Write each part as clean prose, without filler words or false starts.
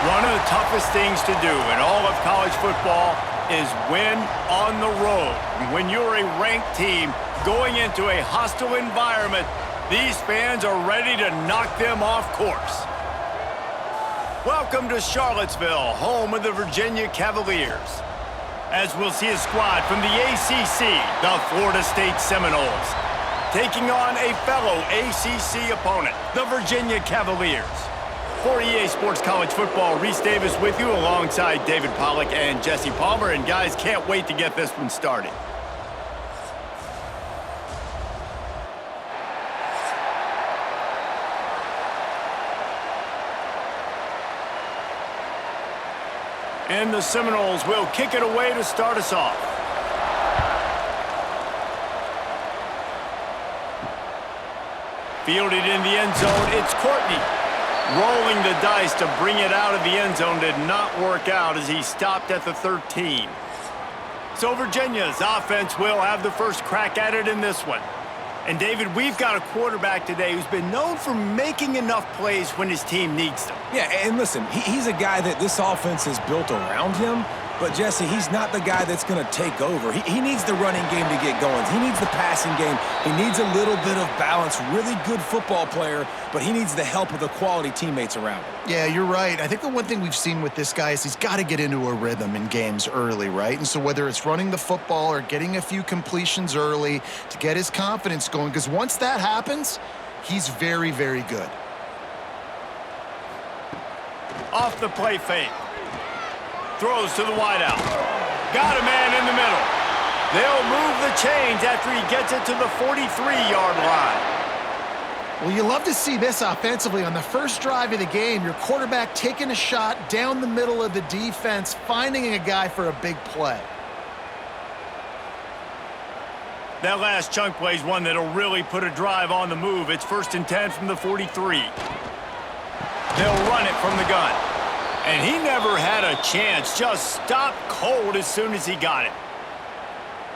One of the toughest things to do in all of college football is win on the road. When you're a ranked team going into a hostile environment, these fans are ready to knock them off course. Welcome to Charlottesville, home of the Virginia Cavaliers. As we'll see a squad from the ACC, the Florida State Seminoles, taking on a fellow ACC opponent, the Virginia Cavaliers. For EA Sports College Football, Reese Davis with you alongside David Pollack and Jesse Palmer. And guys, can't wait to get this one started. And the Seminoles will kick it away to start us off. Fielded in the end zone, it's Courtney. Rolling the dice to bring it out of the end zone did not work out as he stopped at the 13. So Virginia's offense will have the first crack at it in this one. And David, we've got a quarterback today who's been known for making enough plays when his team needs them. Yeah, and listen, he's a guy that this offense is built around him. But, Jesse, he's not the guy that's going to take over. He needs the running game to get going. He needs the passing game. He needs a little bit of balance. Really good football player, but he needs the help of the quality teammates around him. Yeah, you're right. I think the one thing we've seen with this guy is he's got to get into a rhythm in games early, right? And so whether it's running the football or getting a few completions early to get his confidence going, because once that happens, he's very, very good. Off the play fake. Throws to the wideout. Got a man in the middle. They'll move the chains after he gets it to the 43-yard line. Well, you love to see this offensively. On the first drive of the game, your quarterback taking a shot down the middle of the defense, finding a guy for a big play. That last chunk play is one that'll really put a drive on the move. It's 1st and 10 from the 43. They'll run it from the gun. And he never had a chance. Just stopped cold as soon as he got it.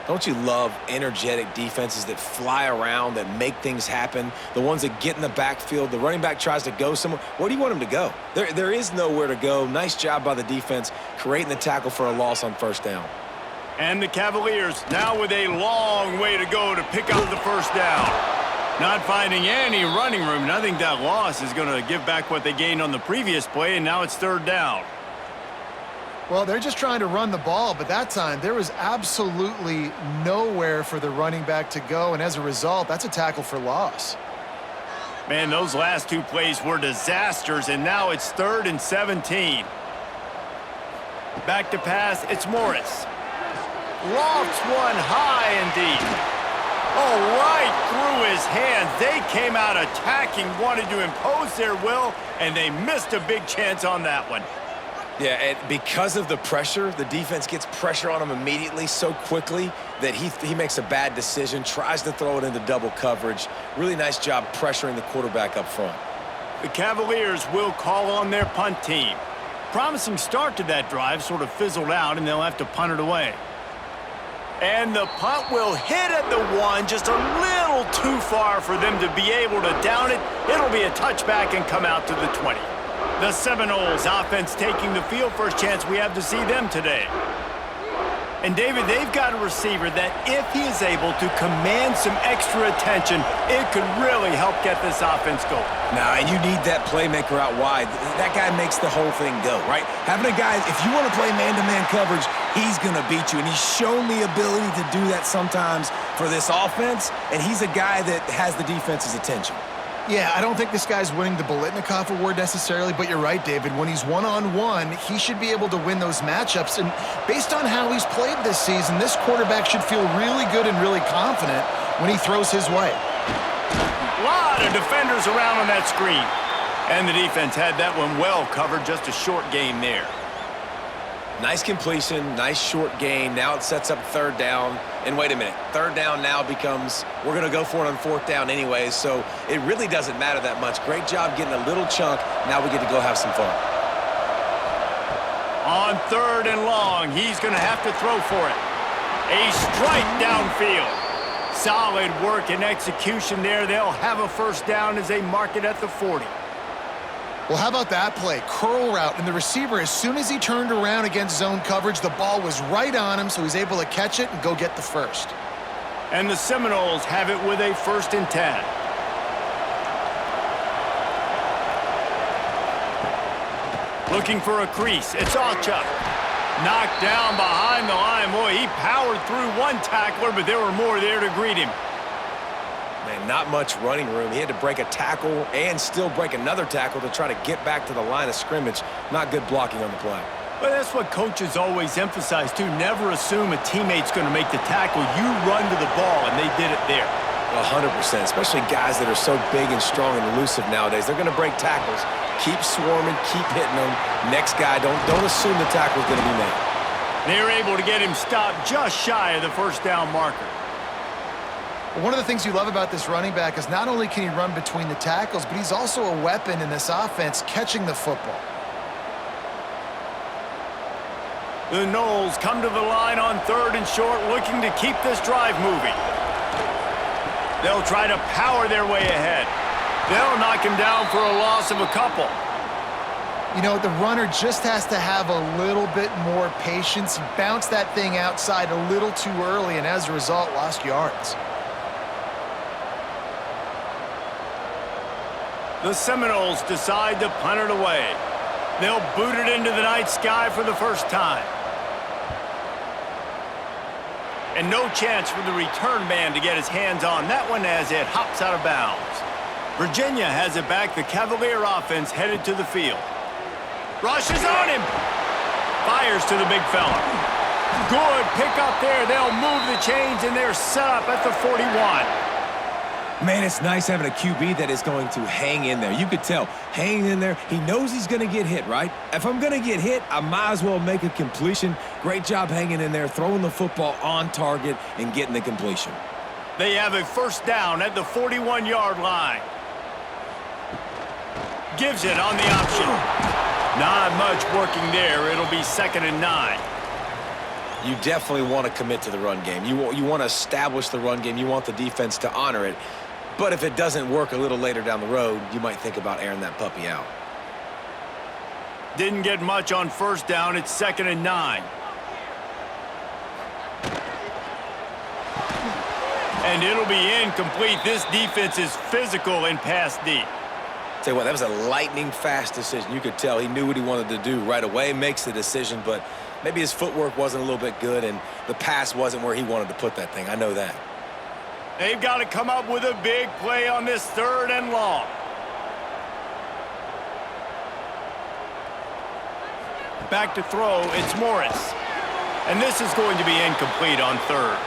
Don't you love energetic defenses that fly around, that make things happen? The ones that get in the backfield, the running back tries to go somewhere. Where do you want him to go? There is nowhere to go. Nice job by the defense, creating the tackle for a loss on first down. And the Cavaliers now with a long way to go to pick up the first down. Not finding any running room, and I think that loss is going to give back what they gained on the previous play, and now it's 3rd down. Well, they're just trying to run the ball, but that time there was absolutely nowhere for the running back to go, and as a result, that's a tackle for loss. Man, those last two plays were disasters, and now it's 3rd and 17. Back to pass, it's Morris. Lofts one high and deep. Oh, right through his hands. They came out attacking, wanted to impose their will, and they missed a big chance on that one. Yeah, and because of the pressure, the defense gets pressure on him immediately so quickly that he makes a bad decision, tries to throw it into double coverage. Really nice job pressuring the quarterback up front. The Cavaliers will call on their punt team. Promising start to that drive sort of fizzled out, and they'll have to punt it away. And the punt will hit at the 1, just a little too far for them to be able to down it. It'll be a touchback and come out to the 20. The Seminoles offense taking the field, first chance we have to see them today. And David, they've got a receiver that if he is able to command some extra attention, it could really help get this offense going. Now, and you need that playmaker out wide. That guy makes the whole thing go, right? Having a guy, if you want to play man-to-man coverage, he's going to beat you. And he's shown the ability to do that sometimes for this offense, and he's a guy that has the defense's attention. Yeah, I don't think this guy's winning the Biletnikoff Award necessarily, but you're right, David. When he's one-on-one, he should be able to win those matchups. And based on how he's played this season, this quarterback should feel really good and really confident when he throws his way. A lot of defenders around on that screen. And the defense had that one well covered, just a short gain there. Nice completion, nice short gain. Now it sets up 3rd down. And wait a minute, 3rd down now becomes, we're going to go for it on 4th down anyways, so it really doesn't matter that much. Great job getting a little chunk. Now we get to go have some fun. On 3rd and long, he's going to have to throw for it. A strike downfield. Solid work and execution there. They'll have a first down as they mark it at the 40. Well, how about that play? Curl route, and the receiver, as soon as he turned around against zone coverage, the ball was right on him, so he's able to catch it and go get the first. And the Seminoles have it with a 1st and 10. Looking for a crease. It's Alchuk. Knocked down behind the line. Boy, he powered through one tackler, but there were more there to greet him. Man, not much running room. He had to break a tackle and still break another tackle to try to get back to the line of scrimmage. Not good blocking on the play. But that's what coaches always emphasize, too. Never assume a teammate's going to make the tackle. You run to the ball, and they did it there. 100%, especially guys that are so big and strong and elusive nowadays. They're going to break tackles. Keep swarming, keep hitting them. Next guy, don't assume the tackle's going to be made. They're able to get him stopped just shy of the 1st down marker. One of the things you love about this running back is not only can he run between the tackles, but he's also a weapon in this offense catching the football. The Noles come to the line on 3rd and short, looking to keep this drive moving. They'll try to power their way ahead. They'll knock him down for a loss of a couple. You know, the runner just has to have a little bit more patience. He bounced that thing outside a little too early, and as a result, lost yards. The Seminoles decide to punt it away. They'll boot it into the night sky for the first time. And no chance for the return man to get his hands on that one as it hops out of bounds. Virginia has it back. The Cavalier offense headed to the field. Rushes on him. Fires to the big fella. Good pick up there. They'll move the chains, and they're set up at the 41. Man, it's nice having a QB that is going to hang in there. You could tell, hanging in there, he knows he's going to get hit, right? If I'm going to get hit, I might as well make a completion. Great job hanging in there, throwing the football on target and getting the completion. They have a 1st down at the 41-yard line. Gives it on the option. Not much working there. It'll be 2nd and 9. You definitely want to commit to the run game. You want to establish the run game. You want the defense to honor it. But if it doesn't work a little later down the road, you might think about airing that puppy out. Didn't get much on 1st down. It's 2nd and 9. And it'll be incomplete. This defense is physical in pass deep. Tell you what, that was a lightning-fast decision. You could tell he knew what he wanted to do right away, makes the decision, but maybe his footwork wasn't a little bit good, and the pass wasn't where he wanted to put that thing. I know that. They've got to come up with a big play on this 3rd and long. Back to throw, it's Morris. And this is going to be incomplete on 3rd.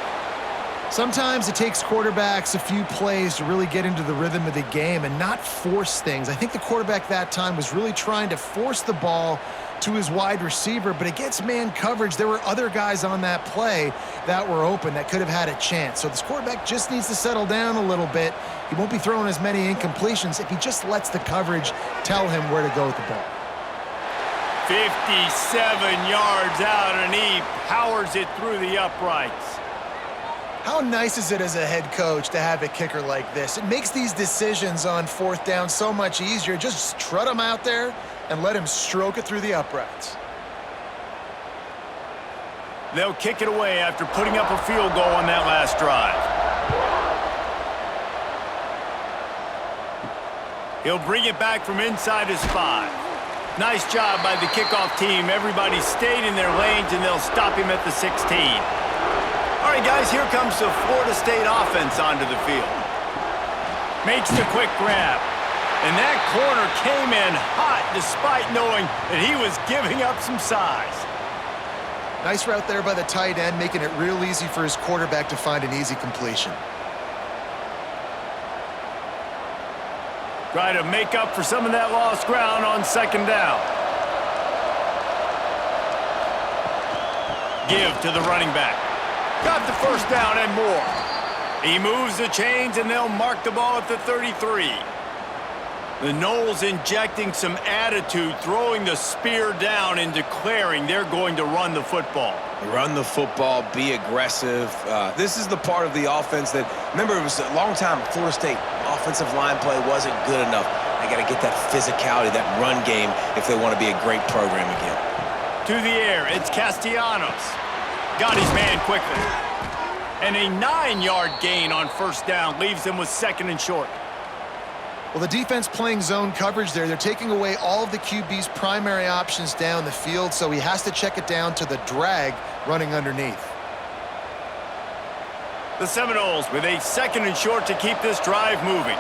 Sometimes it takes quarterbacks a few plays to really get into the rhythm of the game and not force things. I think the quarterback that time was really trying to force the ball to his wide receiver, but against man coverage, there were other guys on that play that were open that could have had a chance. So this quarterback just needs to settle down a little bit. He won't be throwing as many incompletions if he just lets the coverage tell him where to go with the ball. 57 yards out, and he powers it through the uprights. How nice is it as a head coach to have a kicker like this? It makes these decisions on 4th down so much easier. Just trot him out there and let him stroke it through the uprights. They'll kick it away after putting up a field goal on that last drive. He'll bring it back from inside his 5. Nice job by the kickoff team. Everybody stayed in their lanes, and they'll stop him at the 16. All right, guys, here comes the Florida State offense onto the field. Makes the quick grab. And that corner came in hot despite knowing that he was giving up some size. Nice route there by the tight end, making it real easy for his quarterback to find an easy completion. Try to make up for some of that lost ground on 2nd down. Give to the running back. Got the 1st down and more. He moves the chains, and they'll mark the ball at the 33. The Noles injecting some attitude, throwing the spear down and declaring they're going to run the football. Run the football, be aggressive. This is the part of the offense that, remember, it was a long time Florida State offensive line play wasn't good enough. They got to get that physicality, that run game, if they want to be a great program again. To the air, it's Castellanos. Got his man quickly. And a 9-yard gain on first down leaves him with 2nd and short. Well, the defense playing zone coverage there. They're taking away all of the QB's primary options down the field, so he has to check it down to the drag running underneath. The Seminoles with a 2nd and short to keep this drive moving.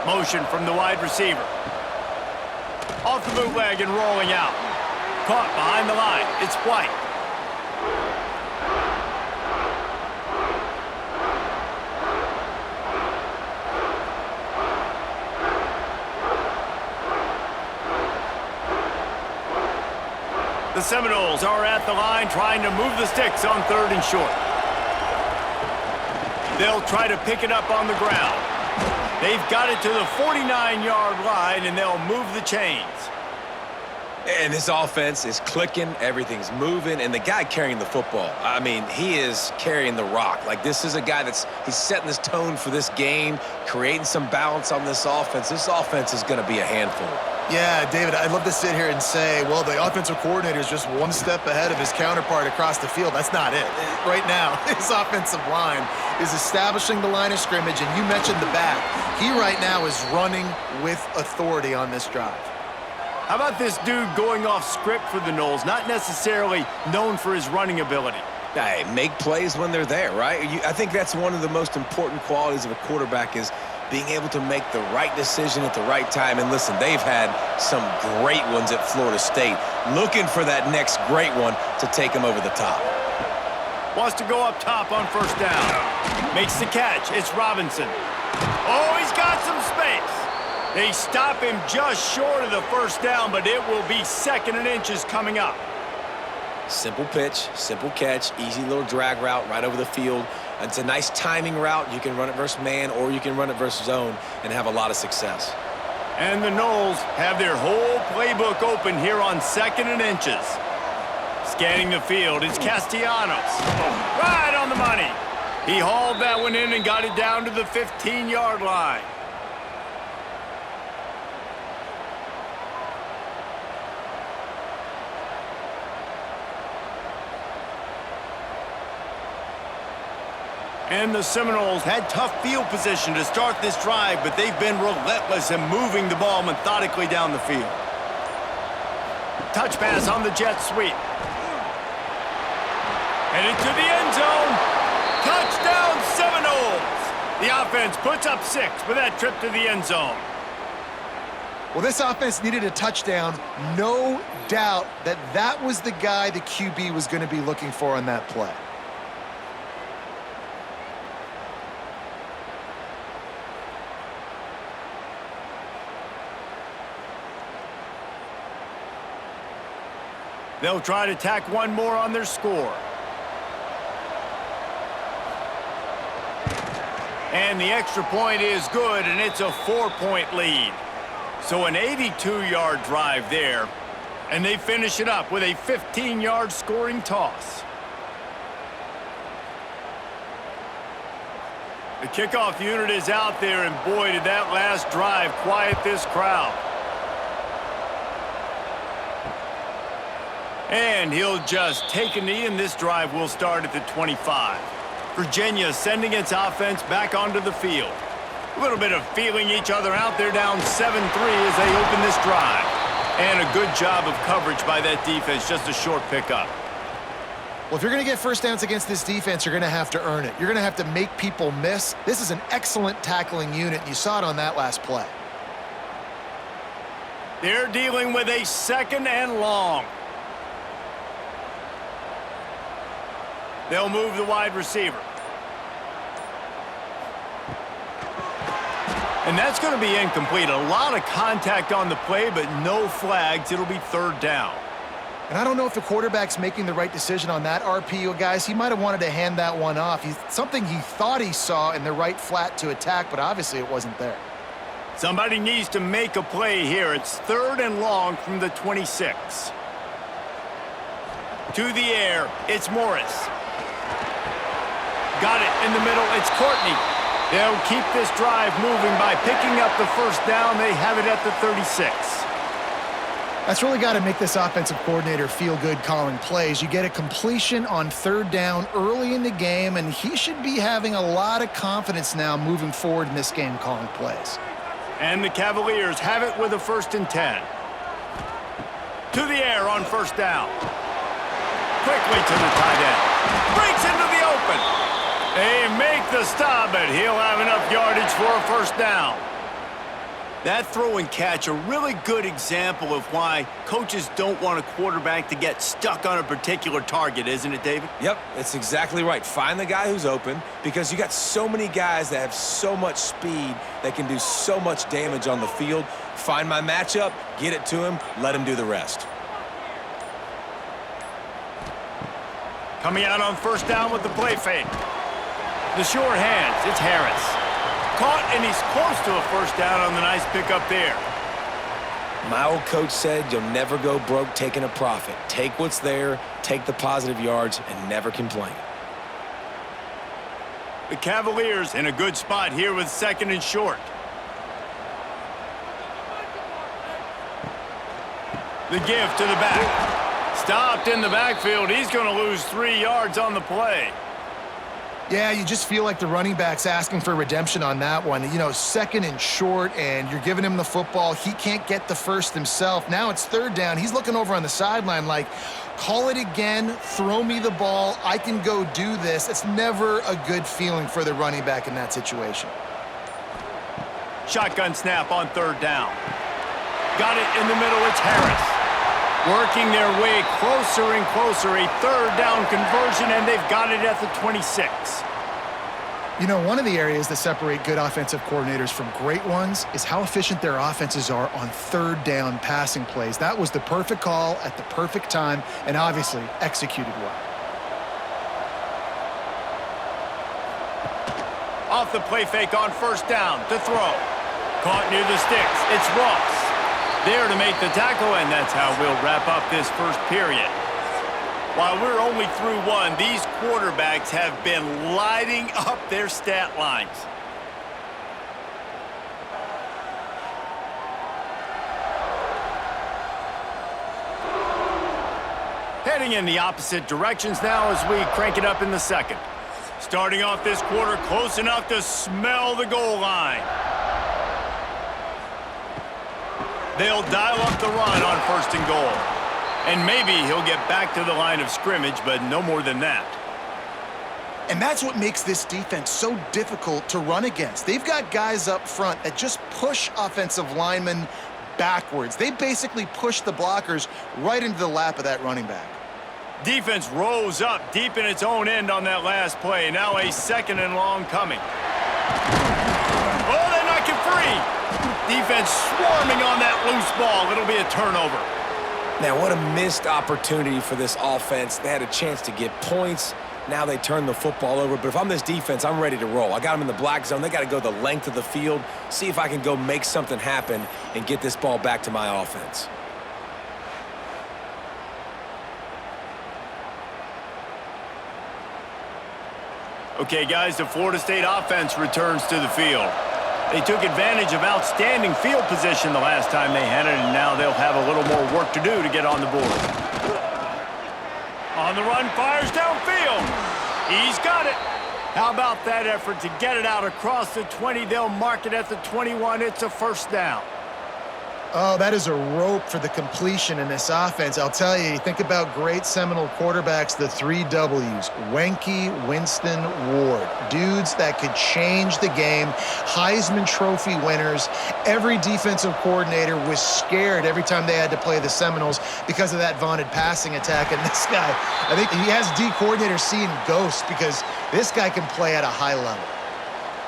Motion from the wide receiver. Off the bootleg and rolling out. Caught behind the line. It's White. The Seminoles are at the line trying to move the sticks on 3rd and short. They'll try to pick it up on the ground. They've got it to the 49-yard line, and they'll move the chains. And this offense is clicking, everything's moving, and the guy carrying the football, I mean, he is carrying the rock. Like, this is a guy he's setting this tone for this game, creating some balance on this offense. This offense is going to be a handful. Yeah, David, I'd love to sit here and say, well, the offensive coordinator is just one step ahead of his counterpart across the field. That's not it. Right now, his offensive line is establishing the line of scrimmage, and you mentioned the back. He right now is running with authority on this drive. How about this dude going off script for the Noles, not necessarily known for his running ability? Hey, make plays when they're there, right? I think that's one of the most important qualities of a quarterback is being able to make the right decision at the right time. And listen, they've had some great ones at Florida State. Looking for that next great one to take them over the top. Wants to go up top on first down. Makes the catch. It's Robinson. Oh, he's got some space. They stop him just short of the first down, but it will be 2nd and inches coming up. Simple pitch, simple catch, easy little drag route right over the field. It's a nice timing route. You can run it versus man or you can run it versus zone and have a lot of success. And the Noles have their whole playbook open here on 2nd and inches. Scanning the field, it's Castellanos. Right on the money. He hauled that one in and got it down to the 15-yard line. And the Seminoles had tough field position to start this drive, but they've been relentless in moving the ball methodically down the field. Touch pass on the jet sweep. Headed to the end zone. Touchdown, Seminoles! The offense puts up 6 with that trip to the end zone. Well, this offense needed a touchdown. No doubt that was the guy the QB was going to be looking for on that play. They'll try to tack one more on their score. And the extra point is good, and it's a 4-point lead. So an 82-yard drive there, and they finish it up with a 15-yard scoring toss. The kickoff unit is out there, and boy, did that last drive quiet this crowd. And he'll just take a knee, and this drive will start at the 25. Virginia sending its offense back onto the field. A little bit of feeling each other out. They're down 7-3 as they open this drive. And a good job of coverage by that defense, just a short pickup. Well, if you're going to get first downs against this defense, you're going to have to earn it. You're going to have to make people miss. This is an excellent tackling unit, and you saw it on that last play. They're dealing with a 2nd and long. They'll move the wide receiver. And that's going to be incomplete. A lot of contact on the play, but no flags. It'll be 3rd down. And I don't know if the quarterback's making the right decision on that RPO, guys. He might have wanted to hand that one off. Something he thought he saw in the right flat to attack, but obviously it wasn't there. Somebody needs to make a play here. It's 3rd and long from the 26. To the air, it's Morris. Got it in the middle. It's Courtney. They'll keep this drive moving by picking up the first down. They have it at the 36. That's really got to make this offensive coordinator feel good calling plays. You get a completion on third down early in the game, and he should be having a lot of confidence now moving forward in this game calling plays. And the Cavaliers have it with a 1st and 10. To the air on first down. Quickly to the tight end. Breaks into the open. They make the stop, but he'll have enough yardage for a first down. That throw and catch, a really good example of why coaches don't want a quarterback to get stuck on a particular target, isn't it, David? Yep, that's exactly right. Find the guy who's open, because you got so many guys that have so much speed that can do so much damage on the field. Find my matchup, get it to him, let him do the rest. Coming out on first down with the play fake. The sure hands, it's Harris. Caught, and he's close to a first down on the nice pickup there. My old coach said you'll never go broke taking a profit. Take what's there, take the positive yards, and never complain. The Cavaliers in a good spot here with 2nd and short. The give to the back. Stopped in the backfield. He's going to lose 3 yards on the play. Yeah, you just feel like the running back's asking for redemption on that one. You know, 2nd and short, and you're giving him the football. He can't get the first himself. Now it's 3rd down. He's looking over on the sideline like, call it again, throw me the ball, I can go do this. It's never a good feeling for the running back in that situation. Shotgun snap on 3rd down. Got it in the middle, it's Harris. Working their way closer and closer, a 3rd down conversion, and they've got it at the 26. You know, one of the areas that separate good offensive coordinators from great ones is how efficient their offenses are on 3rd down passing plays. That was the perfect call at the perfect time, and obviously executed well. Off the play fake on first down to throw. Caught near the sticks, it's Ross. There to make the tackle, and that's how we'll wrap up this first period. While we're only through one, these quarterbacks have been lighting up their stat lines. Heading in the opposite directions now as we crank it up in the second. Starting off this quarter close enough to smell the goal line. They'll dial up the run on 1st and goal. And maybe he'll get back to the line of scrimmage, but no more than that. And that's what makes this defense so difficult to run against. They've got guys up front that just push offensive linemen backwards. They basically push the blockers right into the lap of that running back. Defense rose up deep in its own end on that last play. Now a 2nd and long coming. Oh, they knock it free. Defense swarming on that loose ball. It'll be a turnover. Now, what a missed opportunity for this offense. They had a chance to get points. Now they turn the football over. But if I'm this defense, I'm ready to roll. I got them in the black zone. They got to go the length of the field, see if I can go make something happen and get this ball back to my offense. Okay, guys, the Florida State offense returns to the field. They took advantage of outstanding field position the last time they had it, and now they'll have a little more work to do to get on the board. On the run, fires downfield. He's got it. How about that effort to get it out across the 20? They'll mark it at the 21. It's a first down. Oh, that is a rope for the completion in this offense. I'll tell you, think about great Seminole quarterbacks, the 3 W's, Wenke, Winston, Ward. Dudes that could change the game, Heisman Trophy winners. Every defensive coordinator was scared every time they had to play the Seminoles because of that vaunted passing attack. And this guy, I think he has D coordinator seeing ghosts because this guy can play at a high level.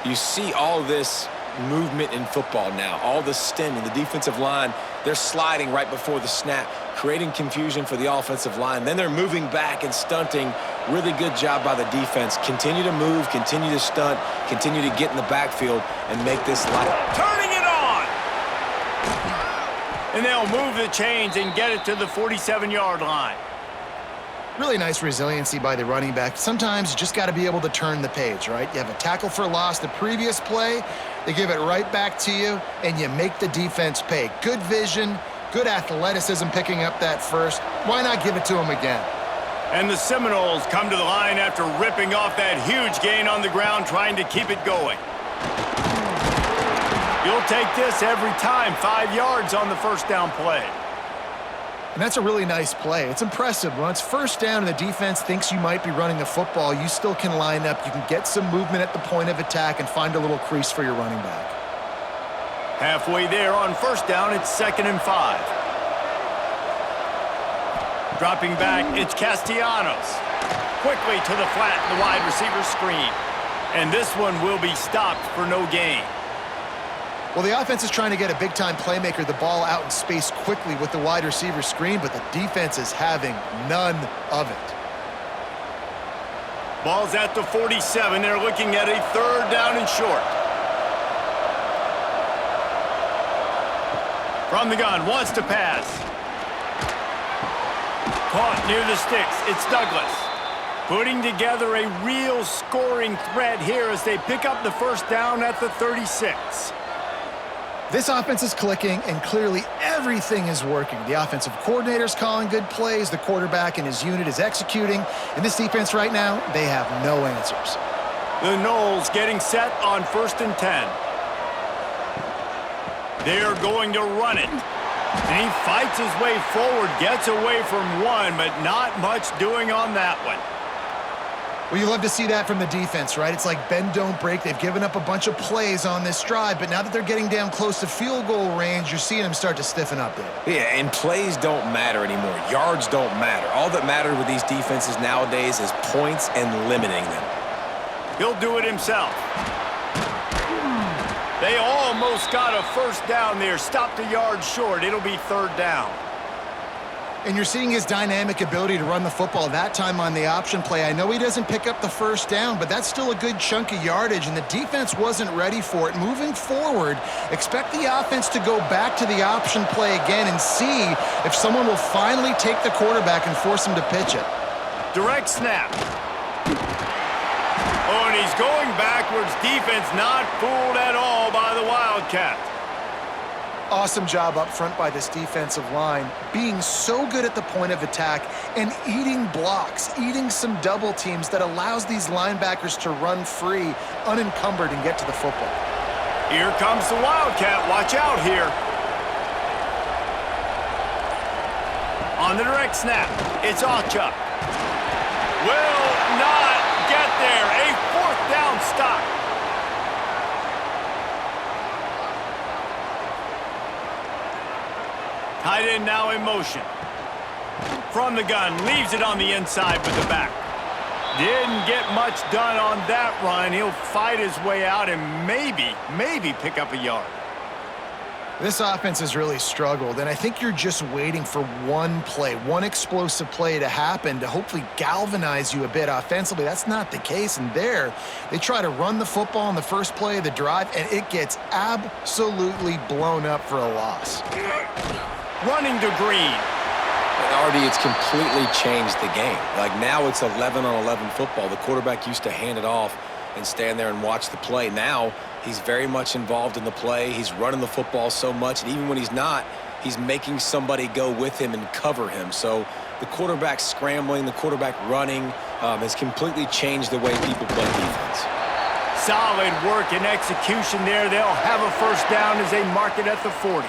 You see all this movement in football now, all the stemming, the defensive line, they're sliding right before the snap, creating confusion for the offensive line. Then they're moving back and stunting. Really good job by the defense. Continue to move, continue to stunt, continue to get in the backfield and make this light. Turning it on! And they'll move the chains and get it to the 47-yard line. Really nice resiliency by the running back. Sometimes you just got to be able to turn the page, right? You have a tackle for loss the previous play, they give it right back to you, and you make the defense pay. Good vision, good athleticism picking up that first. Why not give it to him again? And the Seminoles come to the line after ripping off that huge gain on the ground, trying to keep it going. You'll take this every time. 5 yards on the first down play. And that's a really nice play. It's impressive. When it's first down and the defense thinks you might be running the football, you still can line up. You can get some movement at the point of attack and find a little crease for your running back. Halfway there on first down, it's 2nd and 5. Dropping back, it's Castellanos. Quickly to the flat, the wide receiver screen. And this one will be stopped for no gain. Well, the offense is trying to get a big-time playmaker the ball out in space quickly with the wide receiver screen, but the defense is having none of it. Ball's at the 47. They're looking at a 3rd down and short. From the gun, wants to pass. Caught near the sticks. It's Douglas. Putting together a real scoring threat here as they pick up the first down at the 36. This offense is clicking, and clearly everything is working. The offensive coordinator's calling good plays. The quarterback and his unit is executing. And this defense right now, they have no answers. The Noles getting set on 1st and 10. They're going to run it. And he fights his way forward, gets away from one, but not much doing on that one. Well, you love to see that from the defense, right? It's like bend, don't break. They've given up a bunch of plays on this drive, but now that they're getting down close to field goal range, you're seeing them start to stiffen up there. Yeah, and plays don't matter anymore. Yards don't matter. All that matters with these defenses nowadays is points and limiting them. He'll do it himself. They almost got a first down there. Stopped a yard short. It'll be 3rd down. And you're seeing his dynamic ability to run the football that time on the option play. I know he doesn't pick up the first down, but that's still a good chunk of yardage, and the defense wasn't ready for it. Moving forward, expect the offense to go back to the option play again and see if someone will finally take the quarterback and force him to pitch it. Direct snap. Oh, and he's going backwards. Defense not fooled at all by the Wildcat. Awesome job up front by this defensive line, being so good at the point of attack and eating blocks, eating some double teams that allows these linebackers to run free, unencumbered, and get to the football. Here comes the Wildcat. Watch out here. On the direct snap, it's Ochuk. Will not get there. A 4th down stop. Tight end now in motion. From the gun, leaves it on the inside with the back. Didn't get much done on that run. He'll fight his way out and maybe pick up a yard. This offense has really struggled, and I think you're just waiting for one play, one explosive play to happen to hopefully galvanize you a bit offensively. That's not the case, and there, they try to run the football in the first play of the drive, and it gets absolutely blown up for a loss. Running to Green. And Artie, it's completely changed the game. Like now it's 11-on-11 football. The quarterback used to hand it off and stand there and watch the play. Now he's very much involved in the play. He's running the football so much, and even when he's not, he's making somebody go with him and cover him. So the quarterback scrambling, the quarterback running has completely changed the way people play defense. Solid work and execution there. They'll have a first down as they mark it at the 40.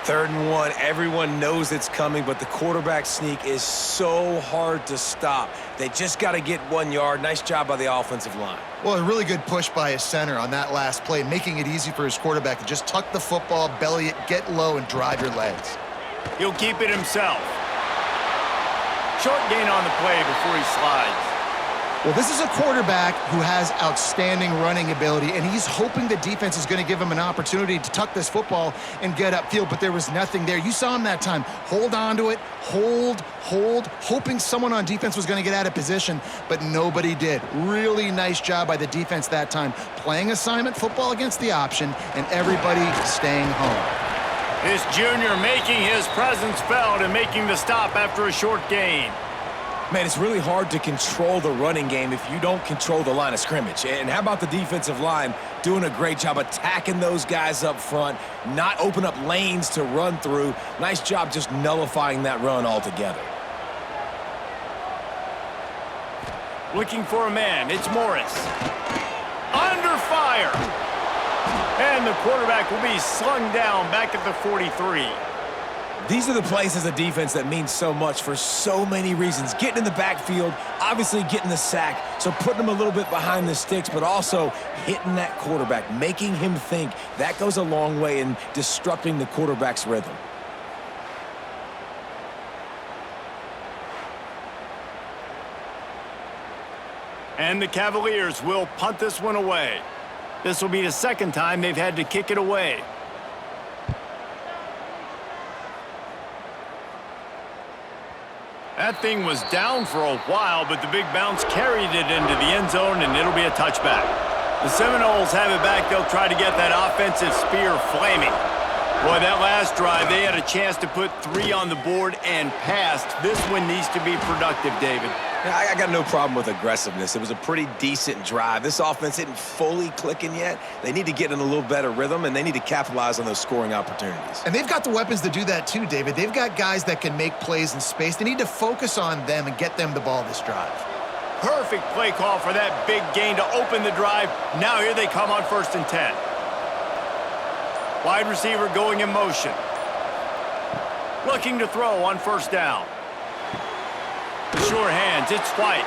3rd and 1, everyone knows it's coming, but the quarterback sneak is so hard to stop. They just got to get 1 yard. Nice job by the offensive line. Well, a really good push by his center on that last play, making it easy for his quarterback to just tuck the football, belly it, get low, and drive your legs. He'll keep it himself. Short gain on the play before he slides. Well, this is a quarterback who has outstanding running ability, and he's hoping the defense is going to give him an opportunity to tuck this football and get upfield, but there was nothing there. You saw him that time. Hold on to it, hold, hoping someone on defense was going to get out of position, but nobody did. Really nice job by the defense that time, playing assignment football against the option, and everybody staying home. This junior making his presence felt and making the stop after a short gain. Man, it's really hard to control the running game if you don't control the line of scrimmage. And how about the defensive line doing a great job attacking those guys up front, not open up lanes to run through. Nice job just nullifying that run altogether. Looking for a man. It's Morris. Under fire. And the quarterback will be slung down back at the 43. These are the plays as a defense that mean so much for so many reasons. Getting in the backfield, obviously getting the sack, so putting him a little bit behind the sticks, but also hitting that quarterback, making him think. That goes a long way in disrupting the quarterback's rhythm. And the Cavaliers will punt this one away. This will be the second time they've had to kick it away. That thing was down for a while, but the big bounce carried it into the end zone, and it'll be a touchback. The Seminoles have it back. They'll try to get that offensive spear flaming. Boy, that last drive, they had a chance to put 3 on the board and passed. This one needs to be productive, David. I got no problem with aggressiveness. It was a pretty decent drive. This offense isn't fully clicking yet. They need to get in a little better rhythm, and they need to capitalize on those scoring opportunities. And they've got the weapons to do that too, David. They've got guys that can make plays in space. They need to focus on them and get them the ball this drive. Perfect play call for that big gain to open the drive. Now here they come on 1st and 10. Wide receiver going in motion. Looking to throw on 1st down. Sure hands, it's White.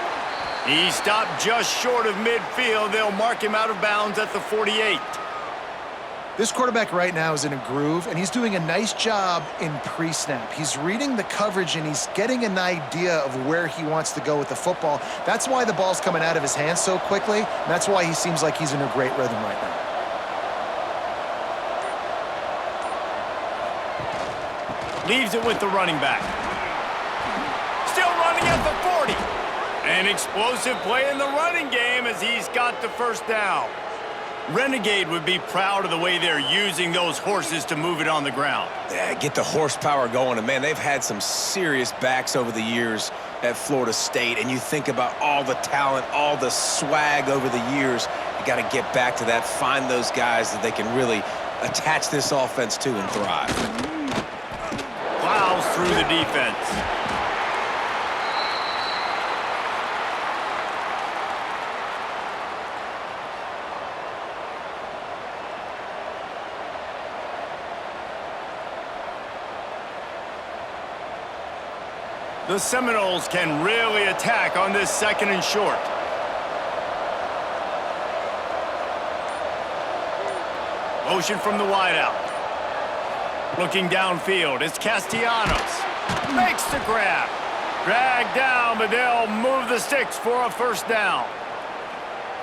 He stopped just short of midfield. They'll mark him out of bounds at the 48. This quarterback right now is in a groove, and he's doing a nice job in pre-snap. He's reading the coverage, and he's getting an idea of where he wants to go with the football. That's why the ball's coming out of his hands so quickly, and that's why he seems like he's in a great rhythm right now. Leaves it with the running back. Still running at the 40. An explosive play in the running game as he's got the 1st down. Renegade would be proud of the way they're using those horses to move it on the ground. Yeah, get the horsepower going. And, man, they've had some serious backs over the years at Florida State. And you think about all the talent, all the swag over the years. You got to get back to that, find those guys that they can really attach this offense to and thrive. Plows through the defense. The Seminoles can really attack on this 2nd and short. Motion from the wideout. Looking downfield, it's Castellanos. Makes the grab. Dragged down, but they'll move the sticks for a 1st down.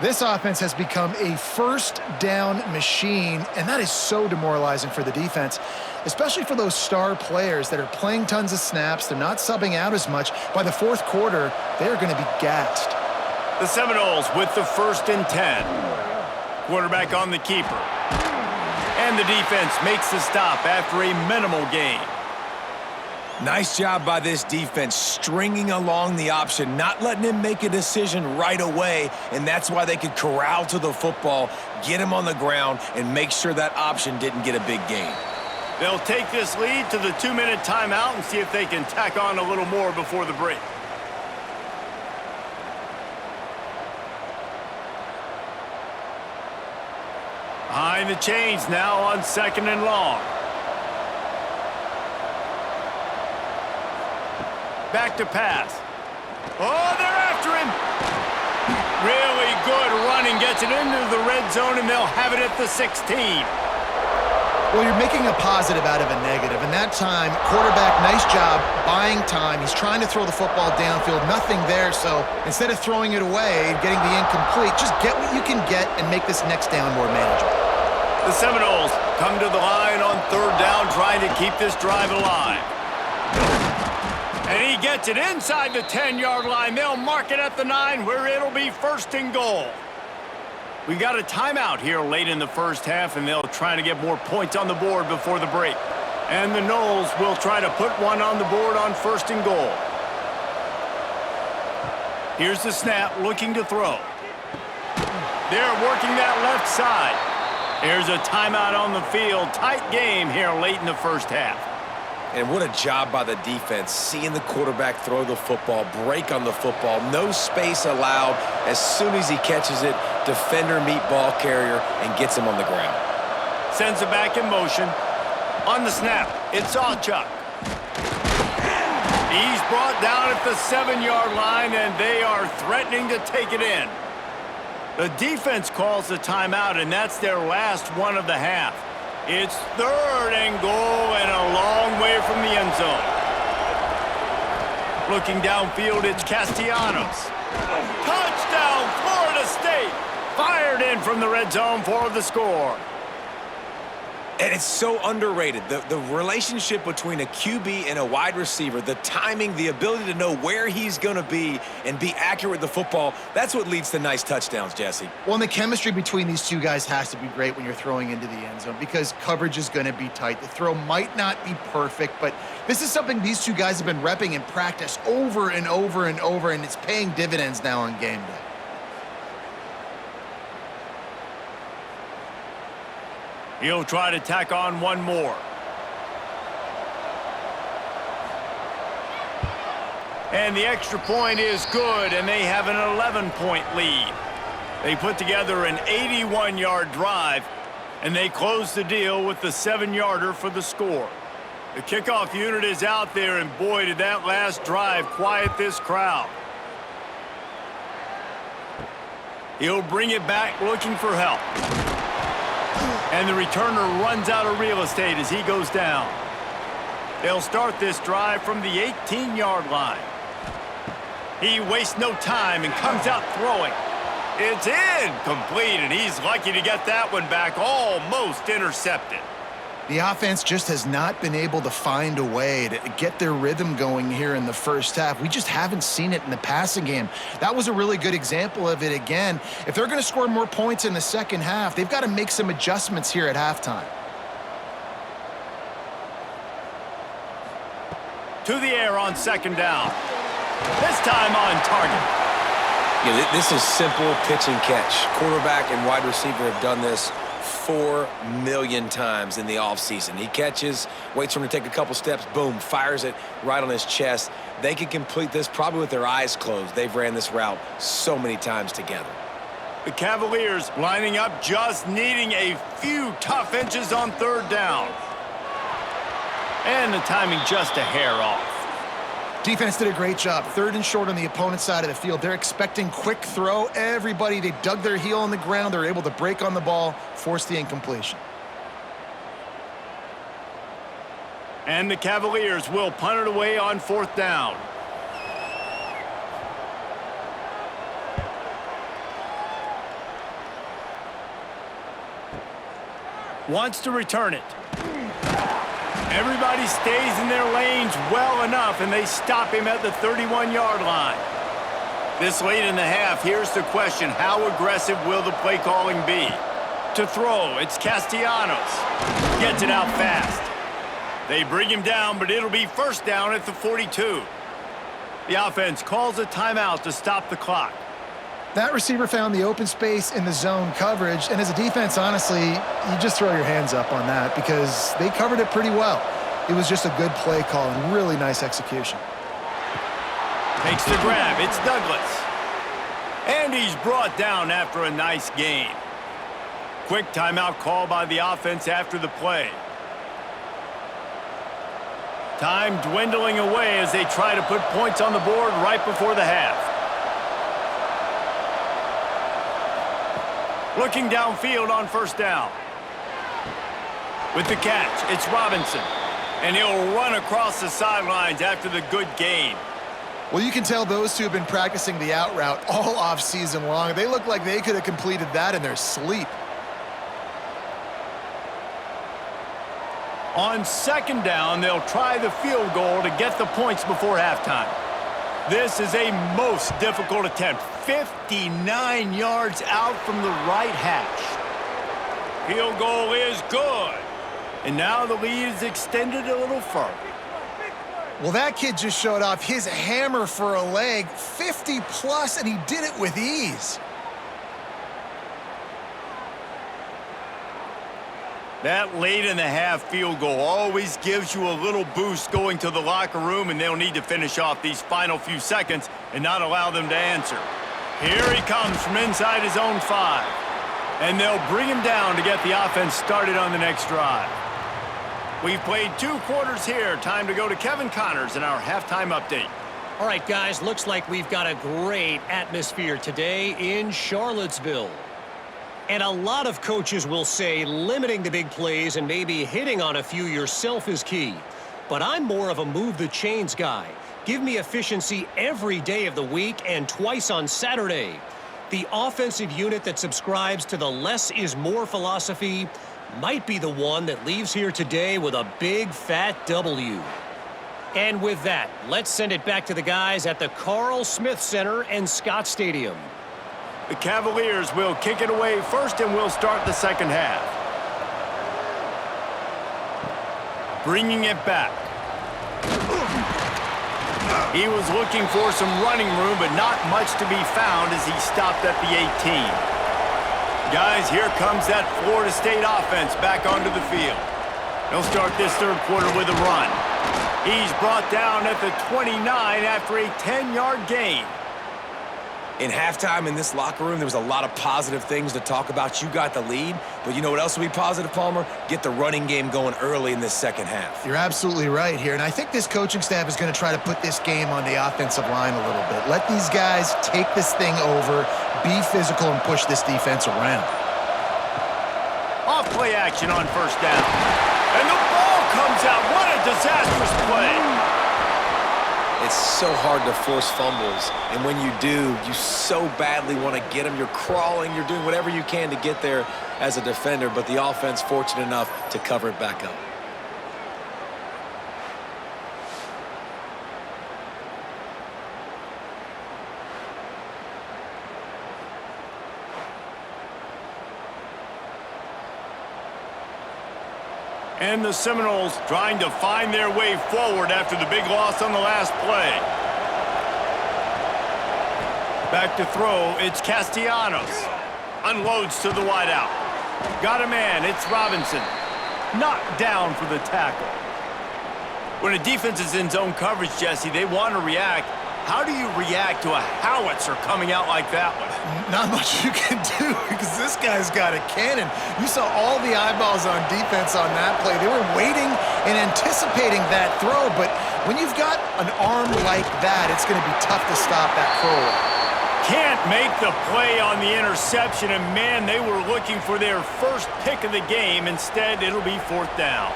This offense has become a 1st down machine, and that is so demoralizing for the defense, especially for those star players that are playing tons of snaps. They're not subbing out as much. By the 4th quarter, they're going to be gassed. The Seminoles with the 1st and 10. Quarterback on the keeper. And the defense makes the stop after a minimal gain. Nice job by this defense, stringing along the option, not letting him make a decision right away, and that's why they could corral to the football, get him on the ground, and make sure that option didn't get a big gain. They'll take this lead to the 2-minute timeout and see if they can tack on a little more before the break. Behind the chains now on 2nd and long. Back to pass. Oh, they're after him. Really good running. Gets it into the red zone, and they'll have it at the 16. Well, you're making a positive out of a negative. And that time, quarterback, nice job buying time. He's trying to throw the football downfield. Nothing there, so instead of throwing it away and getting the incomplete, just get what you can get and make this next down more manageable. The Seminoles come to the line on 3rd down, trying to keep this drive alive. And he gets it inside the 10-yard line. They'll mark it at the 9, where it'll be 1st and goal. We got a timeout here late in the 1st half, and they'll try to get more points on the board before the break. And the Noles will try to put one on the board on 1st and goal. Here's the snap, looking to throw. They're working that left side. Here's a timeout on the field. Tight game here late in the first half. And what a job by the defense, seeing the quarterback throw the football, break on the football, no space allowed. As soon as he catches it, defender meet ball carrier and gets him on the ground. Sends it back in motion. On the snap, it's Sawchuk. He's brought down at the 7-yard line, and they are threatening to take it in. The defense calls the timeout, and that's their last one of the half. It's 3rd and goal and a long way from the end zone. Looking downfield, it's Castellanos. Touchdown, Florida State! Fired in from the red zone for the score. And it's so underrated. The relationship between a QB and a wide receiver, the timing, the ability to know where he's going to be and be accurate with the football, that's what leads to nice touchdowns, Jesse. Well, and the chemistry between these two guys has to be great when you're throwing into the end zone because coverage is going to be tight. The throw might not be perfect, but this is something these two guys have been repping in practice over and over and over, and it's paying dividends now on game day. He'll try to tack on one more. And the extra point is good, and they have an 11-point lead. They put together an 81-yard drive, and they close the deal with the 7-yarder for the score. The kickoff unit is out there, and boy, did that last drive quiet this crowd. He'll bring it back looking for help. And the returner runs out of real estate as he goes down. They'll start this drive from the 18-yard line. He wastes no time and comes out throwing. It's incomplete, and he's lucky to get that one back, almost intercepted. The offense just has not been able to find a way to get their rhythm going here in the first half. We just haven't seen it in the passing game. That was a really good example of it again. If they're going to score more points in the second half, they've got to make some adjustments here at halftime. To the air on 2nd down. This time on target. Yeah, this is simple pitch and catch. Quarterback and wide receiver have done this 4 million times in the offseason. He catches, waits for him to take a couple steps, boom, fires it right on his chest. They can complete this probably with their eyes closed. They've ran this route so many times together. The Cavaliers lining up, just needing a few tough inches on 3rd down. And the timing just a hair off. Defense did a great job. 3rd and short on the opponent's side of the field. They're expecting quick throw. Everybody, they dug their heel on the ground. They're able to break on the ball, force the incompletion. And the Cavaliers will punt it away on 4th down. Wants to return it. Everybody stays in their lanes well enough, and they stop him at the 31-yard line. This late in the half, here's the question. How aggressive will the play calling be? To throw, it's Castellanos. Gets it out fast. They bring him down, but it'll be 1st down at the 42. The offense calls a timeout to stop the clock. That receiver found the open space in the zone coverage, and as a defense, honestly, you just throw your hands up on that because they covered it pretty well. It was just a good play call and really nice execution. Makes the grab. It's Douglas. And he's brought down after a nice gain. Quick timeout call by the offense after the play. Time dwindling away as they try to put points on the board right before the half. Looking downfield on 1st down. With the catch, it's Robinson. And he'll run across the sidelines after the good gain. Well, you can tell those two have been practicing the out route all off-season long. They look like they could have completed that in their sleep. On 2nd down, they'll try the field goal to get the points before halftime. This is a most difficult attempt. 59 yards out from the right hash. Field goal is good. And now the lead is extended a little further. Well, that kid just showed off his hammer for a leg, 50+, and he did it with ease. That late-in-the-half field goal always gives you a little boost going to the locker room, and they'll need to finish off these final few seconds and not allow them to answer. Here he comes from inside his own 5. And they'll bring him down to get the offense started on the next drive. We've played 2 quarters here. Time to go to Kevin Connors in our halftime update. All right, guys, looks like we've got a great atmosphere today in Charlottesville. And a lot of coaches will say limiting the big plays and maybe hitting on a few yourself is key. But I'm more of a move the chains guy. Give me efficiency every day of the week and twice on Saturday. The offensive unit that subscribes to the less is more philosophy might be the one that leaves here today with a big fat W. And with that, let's send it back to the guys at the Carl Smith Center and Scott Stadium. The Cavaliers will kick it away first, and we'll start the second half. Bringing it back. He was looking for some running room, but not much to be found as he stopped at the 18. Guys, here comes that Florida State offense back onto the field. They'll start this third quarter with a run. He's brought down at the 29 after a 10-yard gain. In halftime in this locker room, there was a lot of positive things to talk about. You got the lead, but you know what else will be positive, Palmer? Get the running game going early in this second half. You're absolutely right here, and I think this coaching staff is going to try to put this game on the offensive line a little bit. Let these guys take this thing over, be physical, and push this defense around. Off play action on first down. And the ball comes out. What a disastrous play. It's so hard to force fumbles, and when you do, you so badly want to get them. You're crawling, you're doing whatever you can to get there as a defender, but the offense fortunate enough to cover it back up. And the Seminoles trying to find their way forward after the big loss on the last play. Back to throw, it's Castellanos. Unloads to the wideout. Got a man, it's Robinson. Knocked down for the tackle. When a defense is in zone coverage, Jesse, they want to react. How do you react to a howitzer coming out like that one? Not much you can do because this guy's got a cannon. You saw all the eyeballs on defense on that play. They were waiting and anticipating that throw, but when you've got an arm like that, it's going to be tough to stop that throw. Can't make the play on the interception, and man, they were looking for their first pick of the game. Instead, it'll be fourth down.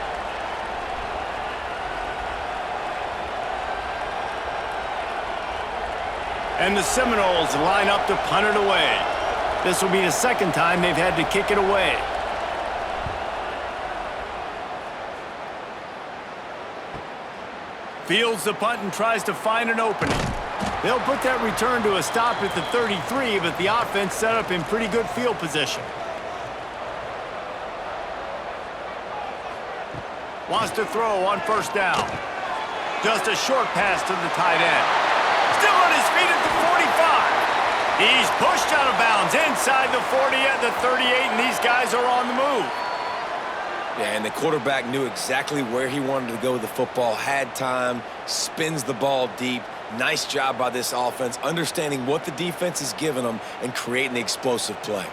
And the Seminoles line up to punt it away. This will be the second time they've had to kick it away. Fields the punt and tries to find an opening. They'll put that return to a stop at the 33, but the offense set up in pretty good field position. Wants to throw on first down. Just a short pass to the tight end. Still on his feet at the 45. He's pushed out of bounds inside the 40 at the 38, and these guys are on the move. Yeah, and the quarterback knew exactly where he wanted to go with the football, had time, spins the ball deep. Nice job by this offense, understanding what the defense is giving them and creating the explosive play.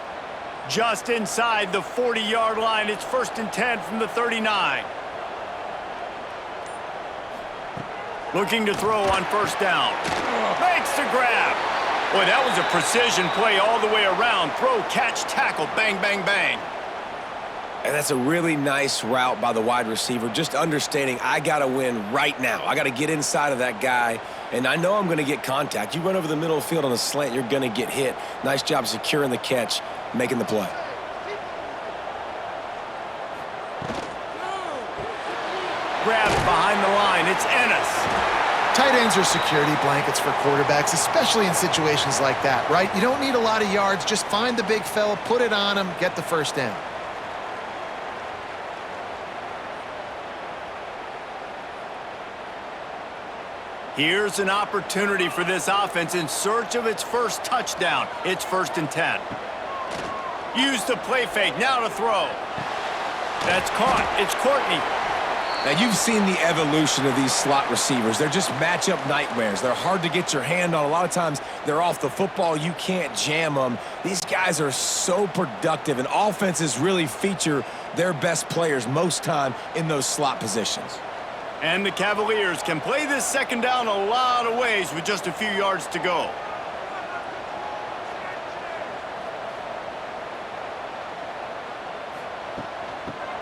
Just inside the 40-yard line, it's 1st and 10 from the 39. Looking to throw on first down. Makes the grab. Boy, that was a precision play all the way around. Throw, catch, tackle, bang, bang, bang. And that's a really nice route by the wide receiver, just understanding I got to win right now. I got to get inside of that guy, and I know I'm going to get contact. You run over the middle of the field on a slant, you're going to get hit. Nice job securing the catch, making the play. Grabbed behind the line, it's Ennis. Tight ends are security blankets for quarterbacks, especially in situations like that, right? You don't need a lot of yards. Just find the big fella, put it on him, get the first down. Here's an opportunity for this offense in search of its first touchdown. It's 1st and 10. Use the play fake, now to throw. That's caught. It's Courtney. Now, you've seen the evolution of these slot receivers. They're just matchup nightmares. They're hard to get your hand on. A lot of times, they're off the football. You can't jam them. These guys are so productive, and offenses really feature their best players most time in those slot positions. And the Cavaliers can play this 2nd down a lot of ways with just a few yards to go.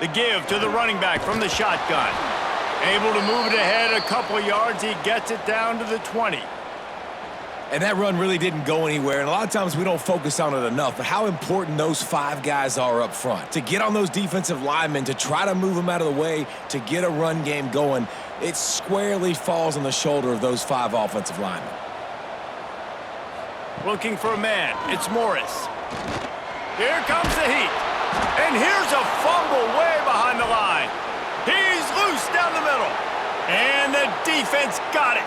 The give to the running back from the shotgun. Able to move it ahead a couple of yards. He gets it down to the 20. And that run really didn't go anywhere. And a lot of times we don't focus on it enough. But how important those 5 guys are up front. To get on those defensive linemen, to try to move them out of the way, to get a run game going, it squarely falls on the shoulder of those 5 offensive linemen. Looking for a man. It's Morris. Here comes the heat. And here's a fumble way behind the line. He's loose down the middle. And the defense got it.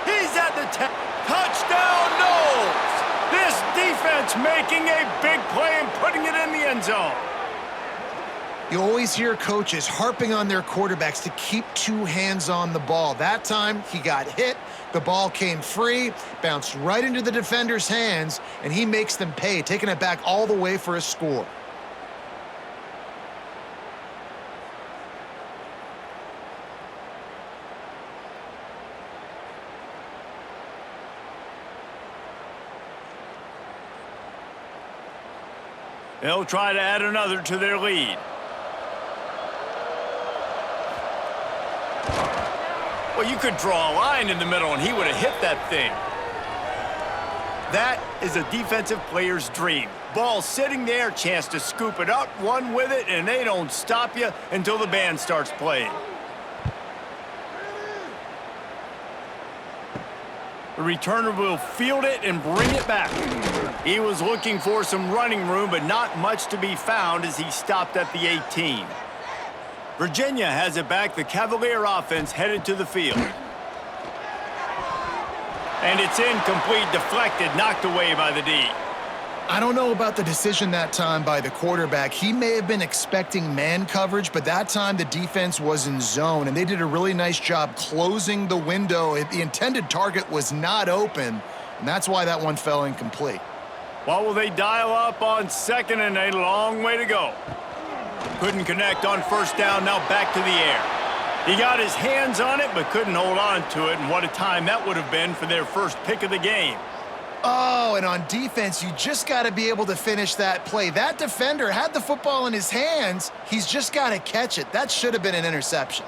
He's at the 10. Touchdown, Noles! This defense making a big play and putting it in the end zone. You always hear coaches harping on their quarterbacks to keep 2 hands on the ball. That time, he got hit. The ball came free, bounced right into the defender's hands, and he makes them pay, taking it back all the way for a score. They'll try to add another to their lead. Well, you could draw a line in the middle, and he would have hit that thing. That is a defensive player's dream. Ball sitting there, chance to scoop it up, run with it, and they don't stop you until the band starts playing. The returner will field it and bring it back. He was looking for some running room, but not much to be found as he stopped at the 18. Virginia has it back. The Cavalier offense headed to the field. And it's incomplete, deflected, knocked away by the D. I don't know about the decision that time by the quarterback. He may have been expecting man coverage, but that time the defense was in zone, and they did a really nice job closing the window. The intended target was not open, and that's why that one fell incomplete. What will they dial up on 2nd and a long way to go? Couldn't connect on 1st down, now back to the air. He got his hands on it, but couldn't hold on to it, and what a time that would have been for their first pick of the game. Oh, and on defense, you just got to be able to finish that play. That defender had the football in his hands. He's just got to catch it. That should have been an interception.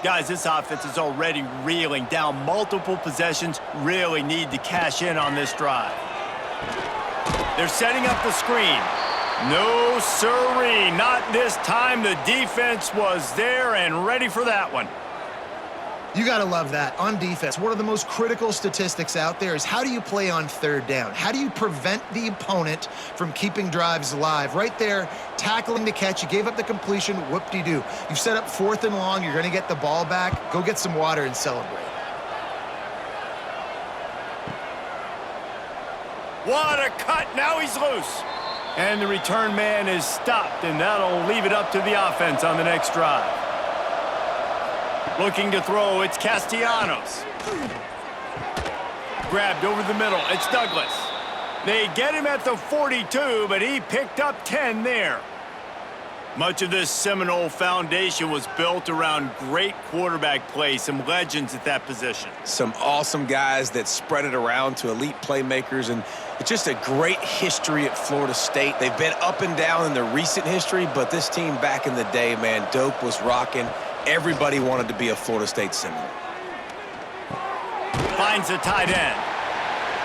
Guys, this offense is already reeling down multiple possessions. Really need to cash in on this drive. They're setting up the screen. No siree, not this time. The defense was there and ready for that one. You got to love that. On defense, one of the most critical statistics out there is how do you play on 3rd down? How do you prevent the opponent from keeping drives alive? Right there, tackling the catch. You gave up the completion. Whoop-de-doo. You've set up 4th and long. You're going to get the ball back. Go get some water and celebrate. What a cut. Now he's loose. And the return man is stopped, and that'll leave it up to the offense on the next drive. Looking to throw, it's Castellanos. Grabbed over the middle, it's Douglas. They get him at the 42, but he picked up 10 there. Much of this Seminole foundation was built around great quarterback play, some legends at that position. Some awesome guys that spread it around to elite playmakers, and it's just a great history at Florida State. They've been up and down in the recent history, but this team back in the day, man, Doak was rocking. Everybody wanted to be a Florida State Seminole. Finds the tight end.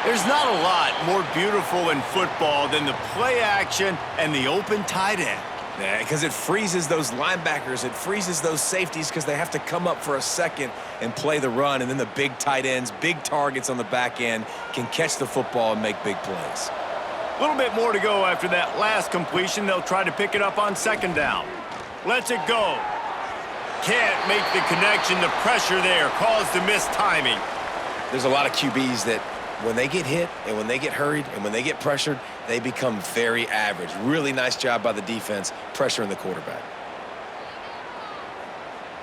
There's not a lot more beautiful in football than the play action and the open tight end. Yeah, because it freezes those linebackers. It freezes those safeties because they have to come up for a second and play the run. And then the big tight ends, big targets on the back end can catch the football and make big plays. A little bit more to go after that last completion. They'll try to pick it up on 2nd down. Lets it go. Can't make the connection. The pressure there caused the missed timing. There's a lot of QBs that when they get hit and when they get hurried and when they get pressured, they become very average. Really nice job by the defense pressuring the quarterback.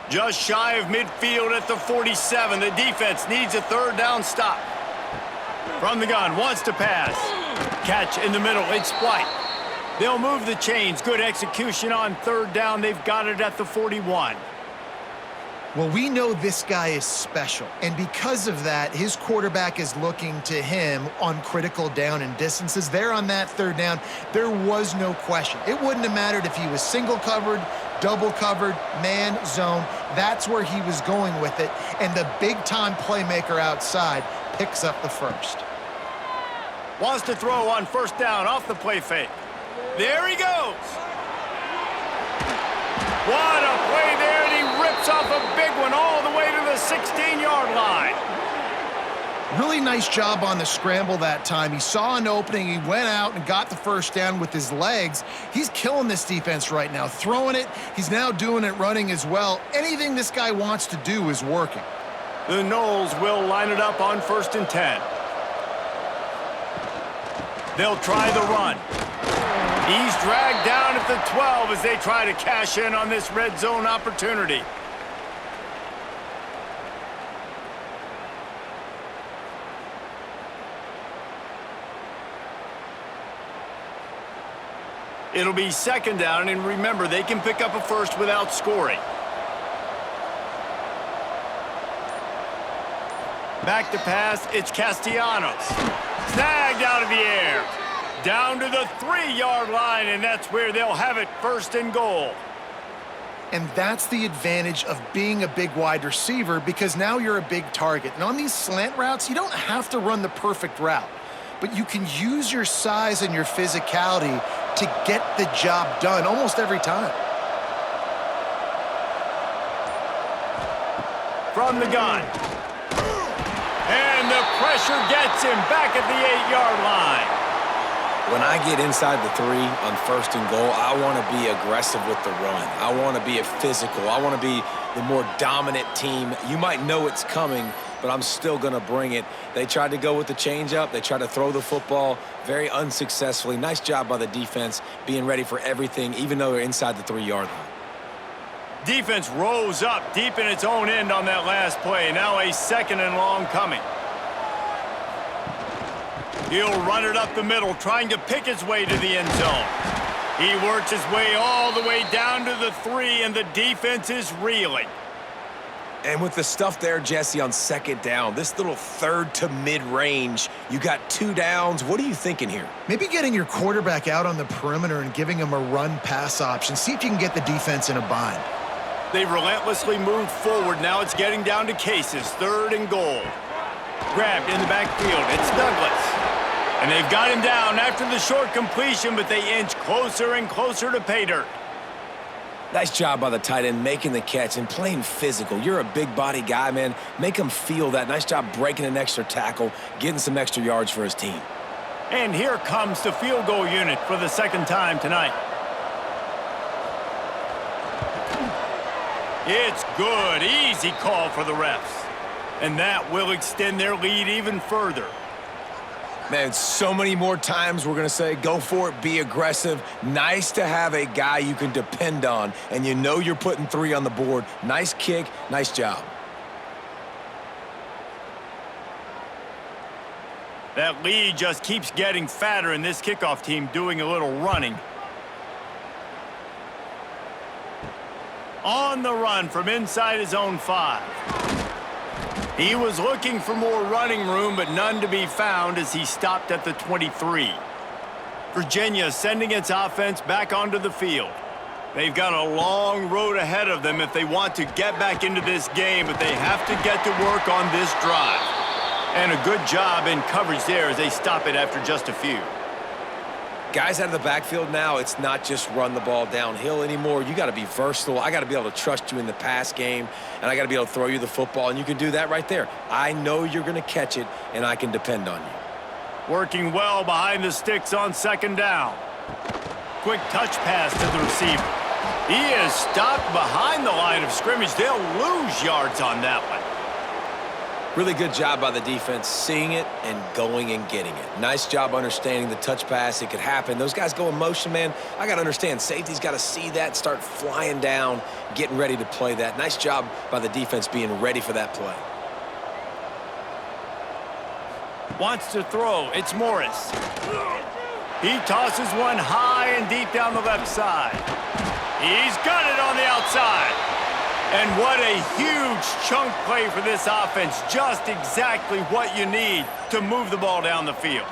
Just shy of midfield at the 47. The defense needs a third down stop. From the gun, wants to pass. Catch in the middle, it's White. They'll move the chains. Good execution on third down. They've got it at the 41. Well, we know this guy is special, and because of that, his quarterback is looking to him on critical down and distances. There on that third down, there was no question. It wouldn't have mattered if he was single covered, double covered, man, zone. That's where he was going with it, and the big-time playmaker outside picks up the first. Wants to throw on first down off the play fake. There he goes. What a play there, and he rips off a big one all the way to the 16-yard line. Really nice job on the scramble that time. He saw an opening, he went out and got the first down with his legs. He's killing this defense right now, throwing it. He's now doing it running as well. Anything this guy wants to do is working. The Noles will line it up on 1st and 10. They'll try the run. He's dragged down at the 12 as they try to cash in on this red zone opportunity. It'll be 2nd down, and remember, they can pick up a first without scoring. Back to pass, it's Castellanos. Snagged out of the air. Down to the 3-yard line, and that's where they'll have it, 1st and goal. And that's the advantage of being a big wide receiver, because now you're a big target. And on these slant routes, you don't have to run the perfect route, but you can use your size and your physicality to get the job done almost every time. From the gun. And the pressure gets him back at the 8-yard line. When I get inside the 3 on 1st and goal, I want to be aggressive with the run. I want to be a physical. I want to be the more dominant team. You might know it's coming, but I'm still going to bring it. They tried to go with the changeup. They tried to throw the football very unsuccessfully. Nice job by the defense being ready for everything, even though they're inside the 3-yard line. Defense rose up deep in its own end on that last play. Now a 2nd and long coming. He'll run it up the middle, trying to pick his way to the end zone. He works his way all the way down to the 3, and the defense is reeling. And with the stuff there, Jesse, on 2nd down, this little 3rd to mid-range, you got 2 downs. What are you thinking here? Maybe getting your quarterback out on the perimeter and giving him a run-pass option. See if you can get the defense in a bind. They've relentlessly moved forward. Now it's getting down to Cases, 3rd and goal. Grabbed in the backfield. It's Douglas. And they've got him down after the short completion, but they inch closer and closer to pay dirt. Nice job by the tight end making the catch and playing physical. You're a big body guy, man. Make him feel that. Nice job breaking an extra tackle, getting some extra yards for his team. And here comes the field goal unit for the 2nd time tonight. It's good. Easy call for the refs. And that will extend their lead even further. Man, so many more times we're going to say, go for it, be aggressive. Nice to have a guy you can depend on, and you know you're putting 3 on the board. Nice kick, nice job. That lead just keeps getting fatter, and this kickoff team doing a little running. On the run from inside his own 5. He was looking for more running room, but none to be found as he stopped at the 23. Virginia sending its offense back onto the field. They've got a long road ahead of them if they want to get back into this game, but they have to get to work on this drive. And a good job in coverage there as they stop it after just a few. Guys out of the backfield now, it's not just run the ball downhill anymore. You got to be versatile. I got to be able to trust you in the pass game, and I got to be able to throw you the football, and you can do that right there. I know you're going to catch it, and I can depend on you. Working well behind the sticks on 2nd down. Quick touch pass to the receiver. He is stopped behind the line of scrimmage. They'll lose yards on that one. Really good job by the defense seeing it and going and getting it. Nice job understanding the touch pass. It could happen. Those guys go in motion, man. I got to understand. Safety's got to see that, start flying down, getting ready to play that. Nice job by the defense being ready for that play. Wants to throw. It's Morris. He tosses one high and deep down the left side. He's got it on the outside. And what a huge chunk play for this offense. Just exactly what you need to move the ball down the field.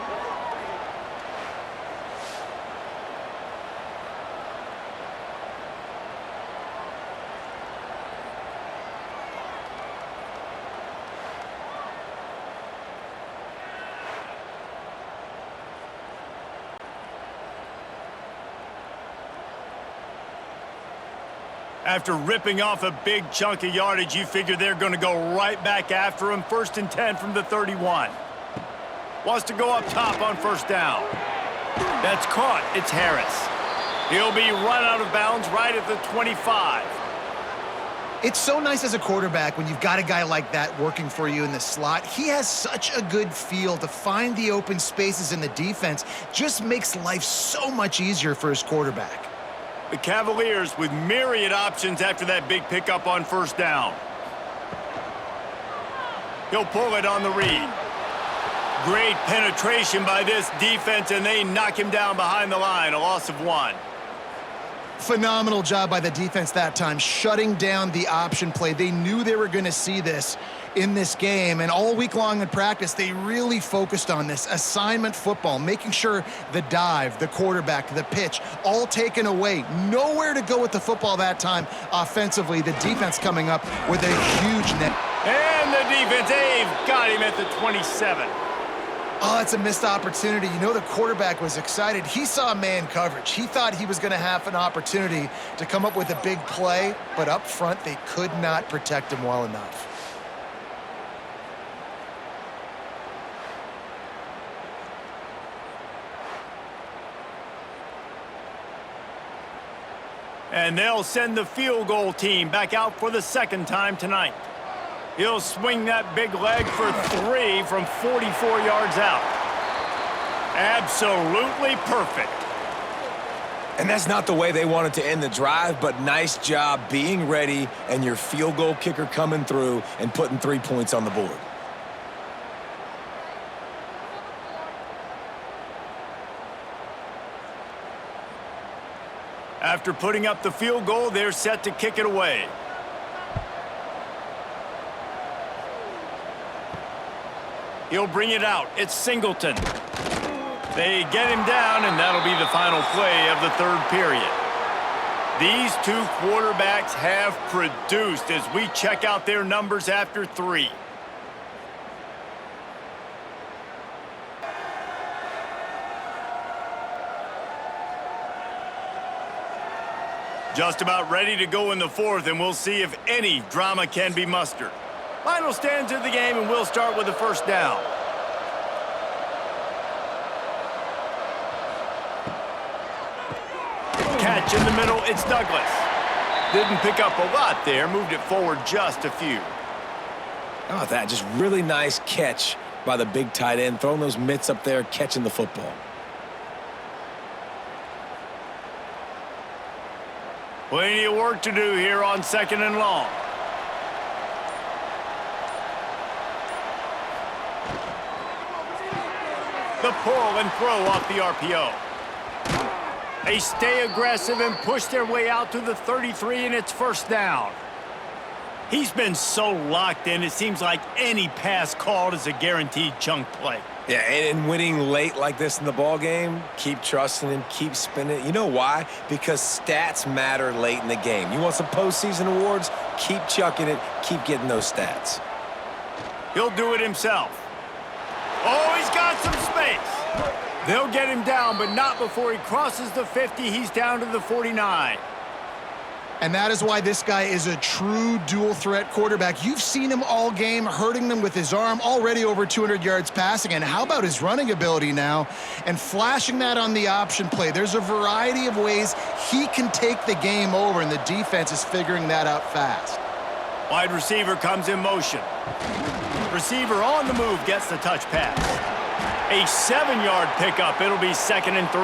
After ripping off a big chunk of yardage, you figure they're going to go right back after him. 1st and 10 from the 31. Wants to go up top on 1st down. That's caught. It's Harris. He'll be run out of bounds right at the 25. It's so nice as a quarterback when you've got a guy like that working for you in the slot. He has such a good feel to find the open spaces in the defense. Just makes life so much easier for his quarterback. The Cavaliers with myriad options after that big pickup on 1st down. He'll pull it on the read. Great penetration by this defense, and they knock him down behind the line. A loss of 1. Phenomenal job by the defense that time, shutting down the option play. They knew they were going to see this in this game, and all week long in practice, they really focused on this assignment football, making sure the dive, the quarterback, the pitch, all taken away. Nowhere to go with the football that time offensively. The defense coming up with a huge net. And the defense, they've got him at the 27. Oh, it's a missed opportunity. You know, the quarterback was excited. He saw man coverage. He thought he was going to have an opportunity to come up with a big play, but up front, they could not protect him well enough. And they'll send the field goal team back out for the 2nd time tonight. He'll swing that big leg for 3 from 44 yards out. Absolutely perfect. And that's not the way they wanted to end the drive, but nice job being ready and your field goal kicker coming through and putting 3 points on the board. After putting up the field goal, they're set to kick it away. He'll bring it out. It's Singleton. They get him down, and that'll be the final play of the 3rd period. These two quarterbacks have produced as we check out their numbers after 3. Just about ready to go in the 4th, and we'll see if any drama can be mustered. Final stands of the game, and we'll start with the 1st down. Catch in the middle, it's Douglas. Didn't pick up a lot there, moved it forward just a few. How about that? Just really nice catch by the big tight end, throwing those mitts up there, catching the football. Plenty of work to do here on 2nd and long. The pull and throw off the RPO. They stay aggressive and push their way out to the 33, and it's 1st down. He's been so locked in, it seems like any pass called is a guaranteed chunk play. Yeah, and winning late like this in the ball game, keep trusting him, keep spinning. You know why? Because stats matter late in the game. You want some postseason awards? Keep chucking it, keep getting those stats. He'll do it himself. Oh, he's got some space. They'll get him down, but not before he crosses the 50. He's down to the 49. And that is why this guy is a true dual-threat quarterback. You've seen him all game, hurting them with his arm, already over 200 yards passing. And how about his running ability now? And flashing that on the option play. There's a variety of ways he can take the game over, and the defense is figuring that out fast. Wide receiver comes in motion. Receiver on the move gets the touch pass. A 7-yard pickup. It'll be 2nd and 3.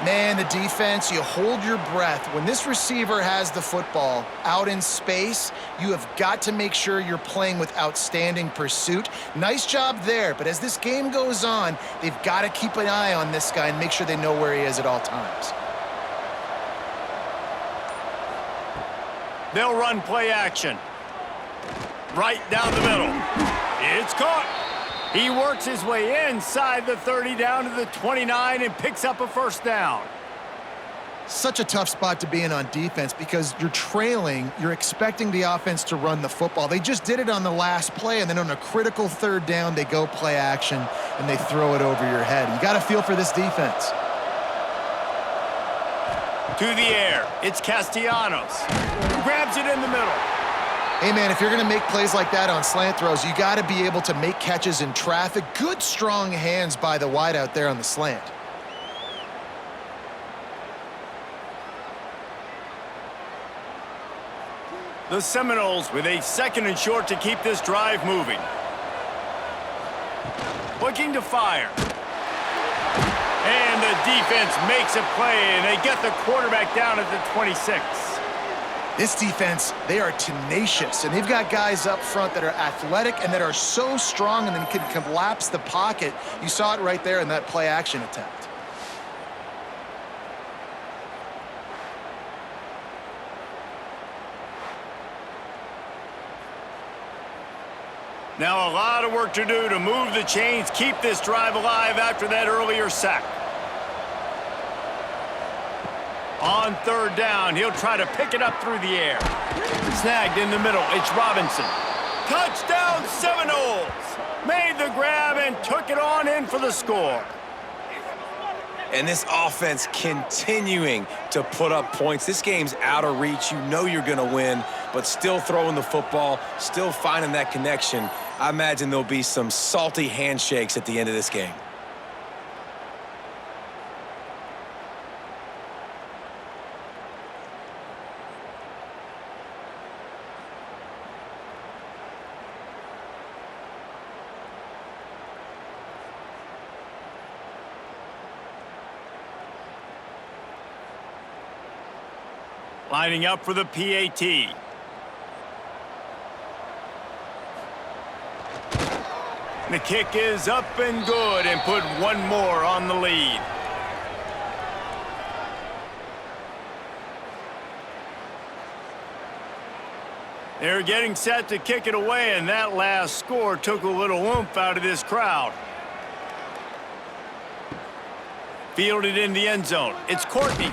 Man, the defense, you hold your breath. When this receiver has the football out in space, you have got to make sure you're playing with outstanding pursuit. Nice job there, but as this game goes on, they've got to keep an eye on this guy and make sure they know where he is at all times. They'll run play action. Right down the middle. It's caught. He works his way inside the 30 down to the 29 and picks up a first down. Such a tough spot to be in on defense because you're trailing, you're expecting the offense to run the football. They just did it on the last play, and then on a critical 3rd down, they go play action, and they throw it over your head. You got to feel for this defense. To the air, it's Castellanos. Grabs it in the middle. Hey, man, if you're going to make plays like that on slant throws, you got to be able to make catches in traffic. Good, strong hands by the wideout there on the slant. The Seminoles with a 2nd and short to keep this drive moving. Looking to fire. And the defense makes a play, and they get the quarterback down at the 26. This defense, they are tenacious, and they've got guys up front that are athletic and that are so strong and then can collapse the pocket. You saw it right there in that play-action attempt. Now a lot of work to do to move the chains, keep this drive alive after that earlier sack. On 3rd down, he'll try to pick it up through the air. Snagged in the middle, it's Robinson. Touchdown Seminoles! Made the grab and took it on in for the score. And this offense continuing to put up points. This game's out of reach. You know you're going to win, but still throwing the football, still finding that connection. I imagine there'll be some salty handshakes at the end of this game. Lining up for the PAT. The kick is up and good and put one more on the lead. They're getting set to kick it away, and that last score took a little oomph out of this crowd. Fielded in the end zone. It's Courtney.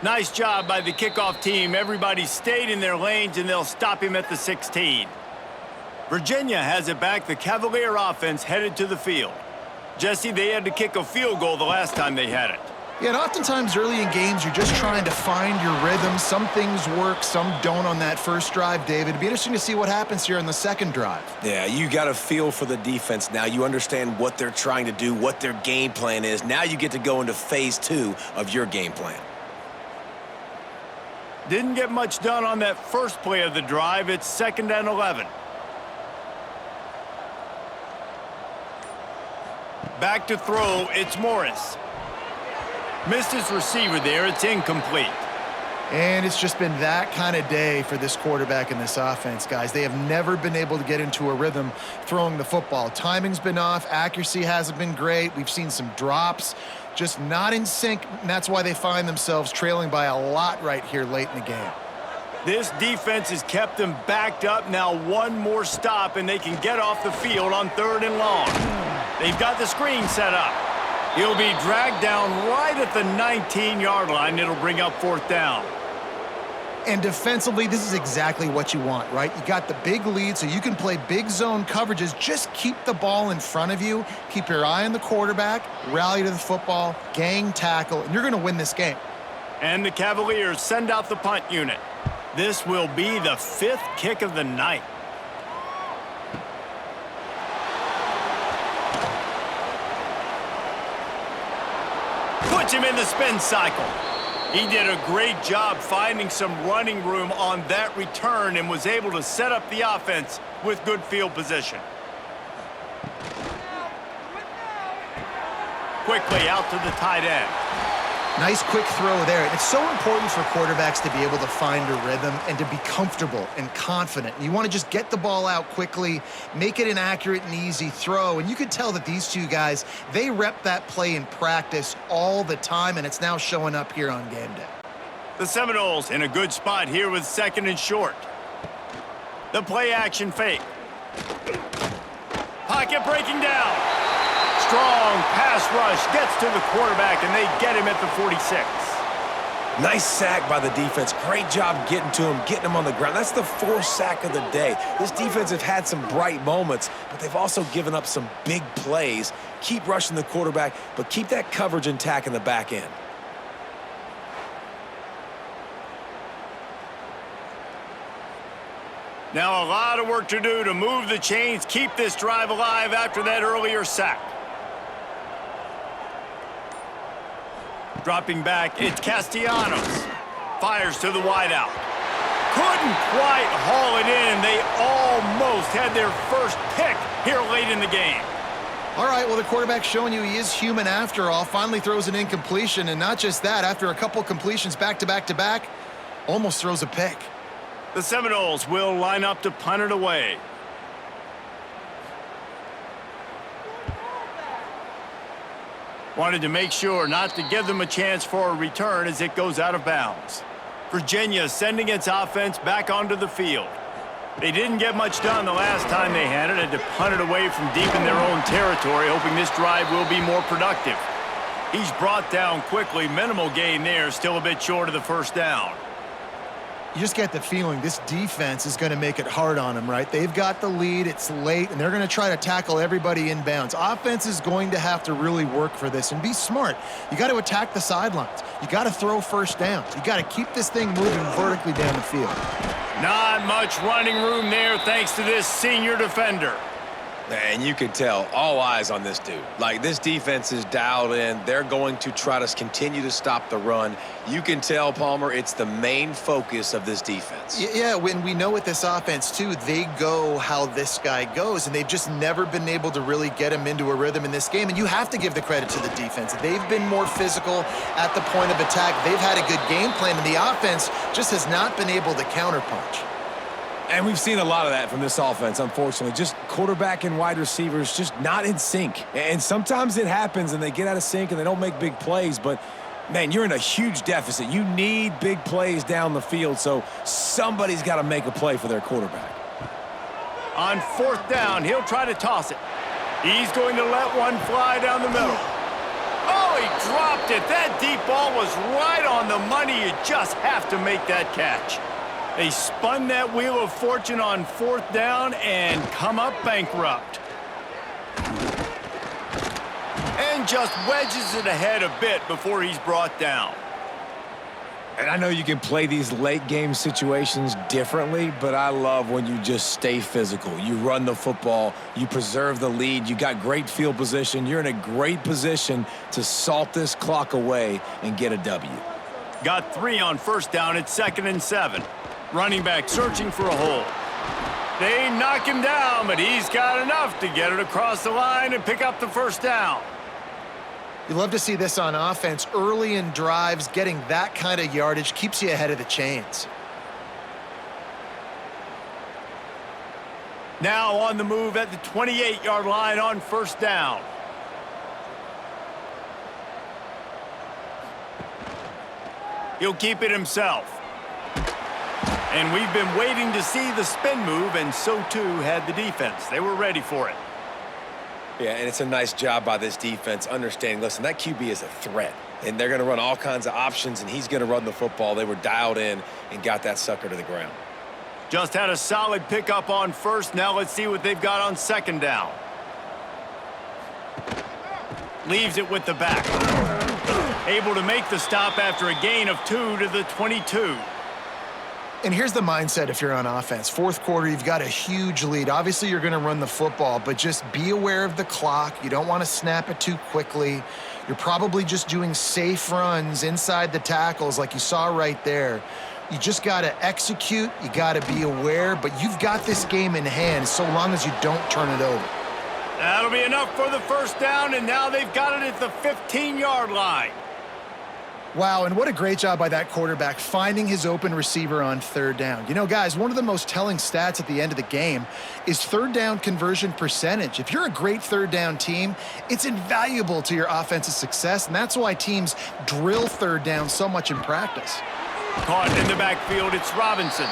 Nice job by the kickoff team. Everybody stayed in their lanes, and they'll stop him at the 16. Virginia has it back. The Cavalier offense headed to the field. Jesse, they had to kick a field goal the last time they had it. Yeah, and oftentimes early in games, you're just trying to find your rhythm. Some things work, some don't on that first drive, David. It'd be interesting to see what happens here on the second drive. Yeah, you got to feel for the defense now. You understand what they're trying to do, what their game plan is. Now you get to go into phase 2 of your game plan. Didn't get much done on that first play of the drive. It's 2nd and 11. Back to throw, it's Morris. Missed his receiver there, it's incomplete. And it's just been that kind of day for this quarterback and this offense, guys. They have never been able to get into a rhythm throwing the football. Timing's been off, accuracy hasn't been great. We've seen some drops, just not in sync, and that's why they find themselves trailing by a lot right here late in the game. This defense has kept them backed up. Now one more stop, and they can get off the field on 3rd and long. They've got the screen set up. He'll be dragged down right at the 19-yard line. It'll bring up 4th down. And defensively, this is exactly what you want, right? You got the big lead, so you can play big zone coverages. Just keep the ball in front of you. Keep your eye on the quarterback, rally to the football, gang tackle, and you're going to win this game. And the Cavaliers send out the punt unit. This will be the 5th kick of the night. Puts him in the spin cycle. He did a great job finding some running room on that return and was able to set up the offense with good field position. Quickly out to the tight end. Nice quick throw there. It's so important for quarterbacks to be able to find a rhythm and to be comfortable and confident. You want to just get the ball out quickly, make it an accurate and easy throw. And you could tell that these two guys, they rep that play in practice all the time, and it's now showing up here on game day. The Seminoles in a good spot here with 2nd and short. The play action fake. Pocket breaking down. Strong pass rush gets to the quarterback, and they get him at the 46. Nice sack by the defense. Great job getting to him, getting him on the ground. That's the 4th sack of the day. This defense have had some bright moments, but they've also given up some big plays. Keep rushing the quarterback, but keep that coverage intact in the back end. Now a lot of work to do to move the chains, keep this drive alive after that earlier sack. Dropping back, it's Castellanos. Fires to the wideout. Couldn't quite haul it in. They almost had their first pick here late in the game. All right, well, the quarterback's showing you he is human after all. Finally throws an incompletion, and not just that, after a couple completions back-to-back-to-back, almost throws a pick. The Seminoles will line up to punt it away. Wanted to make sure not to give them a chance for a return as it goes out of bounds. Virginia sending its offense back onto the field. They didn't get much done the last time they had it. Had to punt it away from deep in their own territory, hoping this drive will be more productive. He's brought down quickly. Minimal gain there, still a bit short of the first down. You just get the feeling this defense is going to make it hard on them, right? They've got the lead, it's late, and they're going to try to tackle everybody inbounds. Offense is going to have to really work for this and be smart. You got to attack the sidelines. You got to throw first downs. You got to keep this thing moving vertically down the field. Not much running room there thanks to this senior defender. And you can tell, all eyes on this dude. Like, this defense is dialed in. They're going to try to continue to stop the run. You can tell, Palmer, it's the main focus of this defense. Yeah, when we know with this offense, too, they go how this guy goes, and they've just never been able to really get him into a rhythm in this game. And you have to give the credit to the defense. They've been more physical at the point of attack. They've had a good game plan, and the offense just has not been able to counterpunch. And we've seen a lot of that from this offense, unfortunately. Just quarterback and wide receivers just not in sync. And sometimes it happens and they get out of sync and they don't make big plays. But, man, you're in a huge deficit. You need big plays down the field, so somebody's got to make a play for their quarterback. On 4th down, he'll try to toss it. He's going to let one fly down the middle. Oh, he dropped it. That deep ball was right on the money. You just have to make that catch. They spun that wheel of fortune on 4th down and come up bankrupt. And just wedges it ahead a bit before he's brought down. And I know you can play these late game situations differently, but I love when you just stay physical. You run the football, you preserve the lead, you got great field position. You're in a great position to salt this clock away and get a W. Got 3 on 1st down at 2nd and 7. Running back searching for a hole. They knock him down, but he's got enough to get it across the line and pick up the 1st down. You love to see this on offense. Early in drives, getting that kind of yardage keeps you ahead of the chains. Now on the move at the 28-yard line on 1st down. He'll keep it himself. And we've been waiting to see the spin move, and so too had the defense. They were ready for it. Yeah, and it's a nice job by this defense understanding, listen, that QB is a threat. And they're going to run all kinds of options, and he's going to run the football. They were dialed in and got that sucker to the ground. Just had a solid pickup on 1st. Now let's see what they've got on 2nd down. Leaves it with the back. Able to make the stop after a gain of 2 to the 22. And here's the mindset if you're on offense. 4th quarter, you've got a huge lead. Obviously, you're going to run the football, but just be aware of the clock. You don't want to snap it too quickly. You're probably just doing safe runs inside the tackles like you saw right there. You just got to execute. You got to be aware. But you've got this game in hand so long as you don't turn it over. That'll be enough for the first down, and now they've got it at the 15-yard line. Wow, and what a great job by that quarterback finding his open receiver on third down. You know, guys, one of the most telling stats at the end of the game is third down conversion percentage. If you're a great third down team, it's invaluable to your offensive success, and that's why teams drill third down so much in practice. Caught in the backfield, it's Robinson.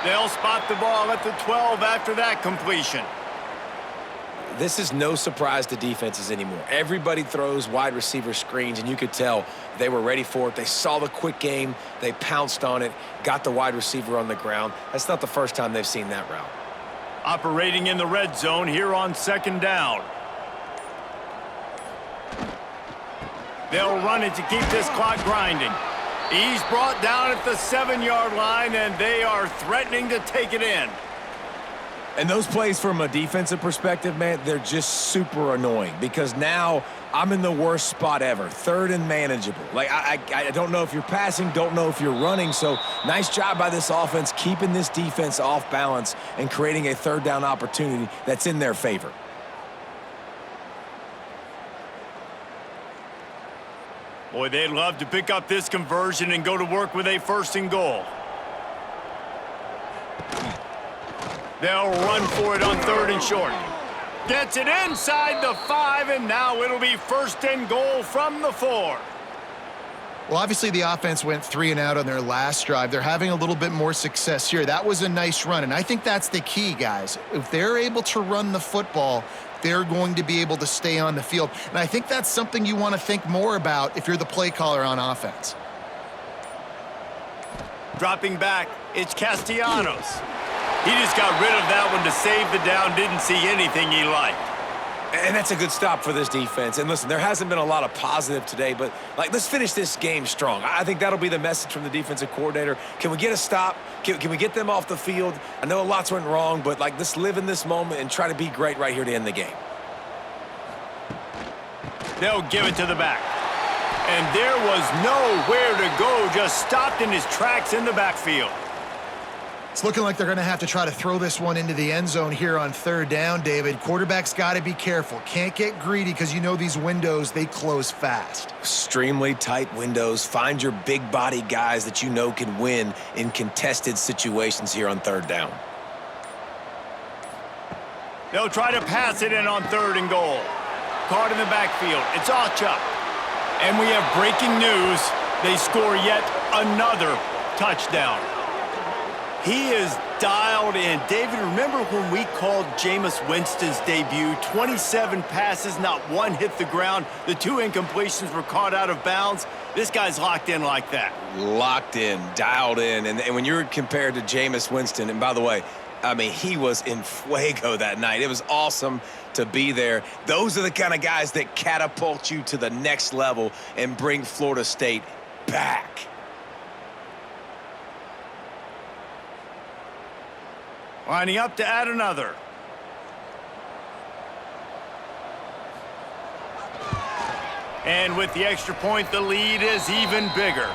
They'll spot the ball at the 12 after that completion. This is no surprise to defenses anymore. Everybody throws wide receiver screens, and you could tell they were ready for it. They saw the quick game. They pounced on it, got the wide receiver on the ground. That's not the first time they've seen that route. Operating in the red zone here on second down. They'll run it to keep this clock grinding. He's brought down at the 7-yard line, and they are threatening to take it in. And those plays from a defensive perspective, man, they're just super annoying because now I'm in the worst spot ever, third and manageable. Like, I don't know if you're passing, don't know if you're running, so nice job by this offense keeping this defense off balance and creating a third down opportunity that's in their favor. Boy, they'd love to pick up this conversion and go to work with a 1st and goal. They'll run for it on 3rd and short. Gets it inside the 5, and now it'll be 1st and goal from the 4. Well, obviously the offense went 3 and out on their last drive. They're having a little bit more success here. That was a nice run, and I think that's the key, guys. If they're able to run the football, they're going to be able to stay on the field. And I think that's something you want to think more about if you're the play caller on offense. Dropping back, it's Castellanos. He just got rid of that one to save the down, didn't see anything he liked. And that's a good stop for this defense. And listen, there hasn't been a lot of positive today, but let's finish this game strong. I think that'll be the message from the defensive coordinator. Can we get a stop? Can we get them off the field? I know lots went wrong, but let's live in this moment and try to be great right here to end the game. They'll give it to the back. And there was nowhere to go, just stopped in his tracks in the backfield. It's looking like they're going to have to try to throw this one into the end zone here on 3rd down, David. Quarterback's got to be careful. Can't get greedy because you know these windows, they close fast. Extremely tight windows. Find your big body guys that you know can win in contested situations here on 3rd down. They'll try to pass it in on 3rd and goal. Caught in the backfield. It's Ochuck. And we have breaking news. They score yet another touchdown. He is dialed in. David, remember when we called Jameis Winston's debut? 27 passes, not one hit the ground. The 2 incompletions were caught out of bounds. This guy's locked in like that. Locked in, dialed in. And when you're compared to Jameis Winston, and by the way, I mean, he was in fuego that night. It was awesome to be there. Those are the kind of guys that catapult you to the next level and bring Florida State back. Lining up to add another. And with the extra point, the lead is even bigger.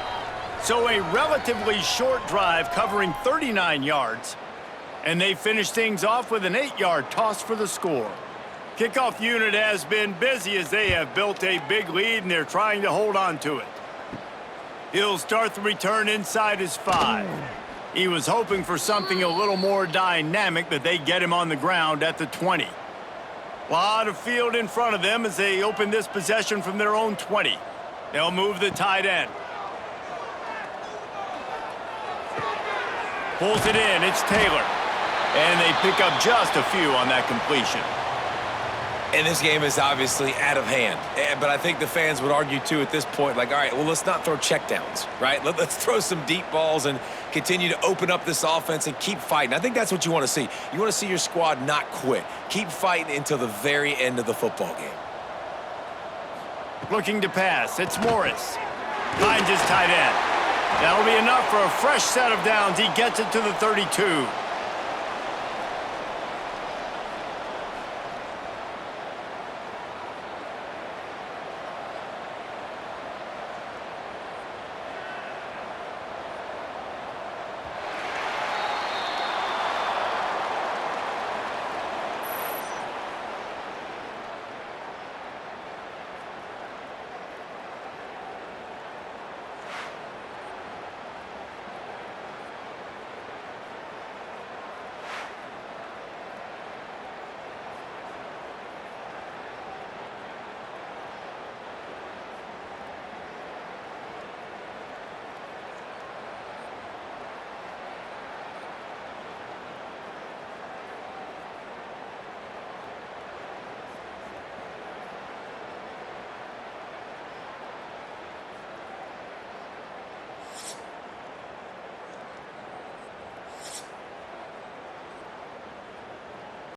So a relatively short drive covering 39 yards. And they finish things off with an 8-yard toss for the score. Kickoff unit has been busy as they have built a big lead and they're trying to hold on to it. He'll start the return inside his 5. He was hoping for something a little more dynamic, but they get him on the ground at the 20. A lot of field in front of them as they open this possession from their own 20. They'll move the tight end. Pulls it in, it's Taylor. And they pick up just a few on that completion. And this game is obviously out of hand. But I think the fans would argue, too, at this point, all right, well, let's not throw checkdowns, right? Let's throw some deep balls and continue to open up this offense and keep fighting. I think that's what you want to see. You want to see your squad not quit. Keep fighting until the very end of the football game. Looking to pass, it's Morris. Finds his tight end. That'll be enough for a fresh set of downs. He gets it to the 32.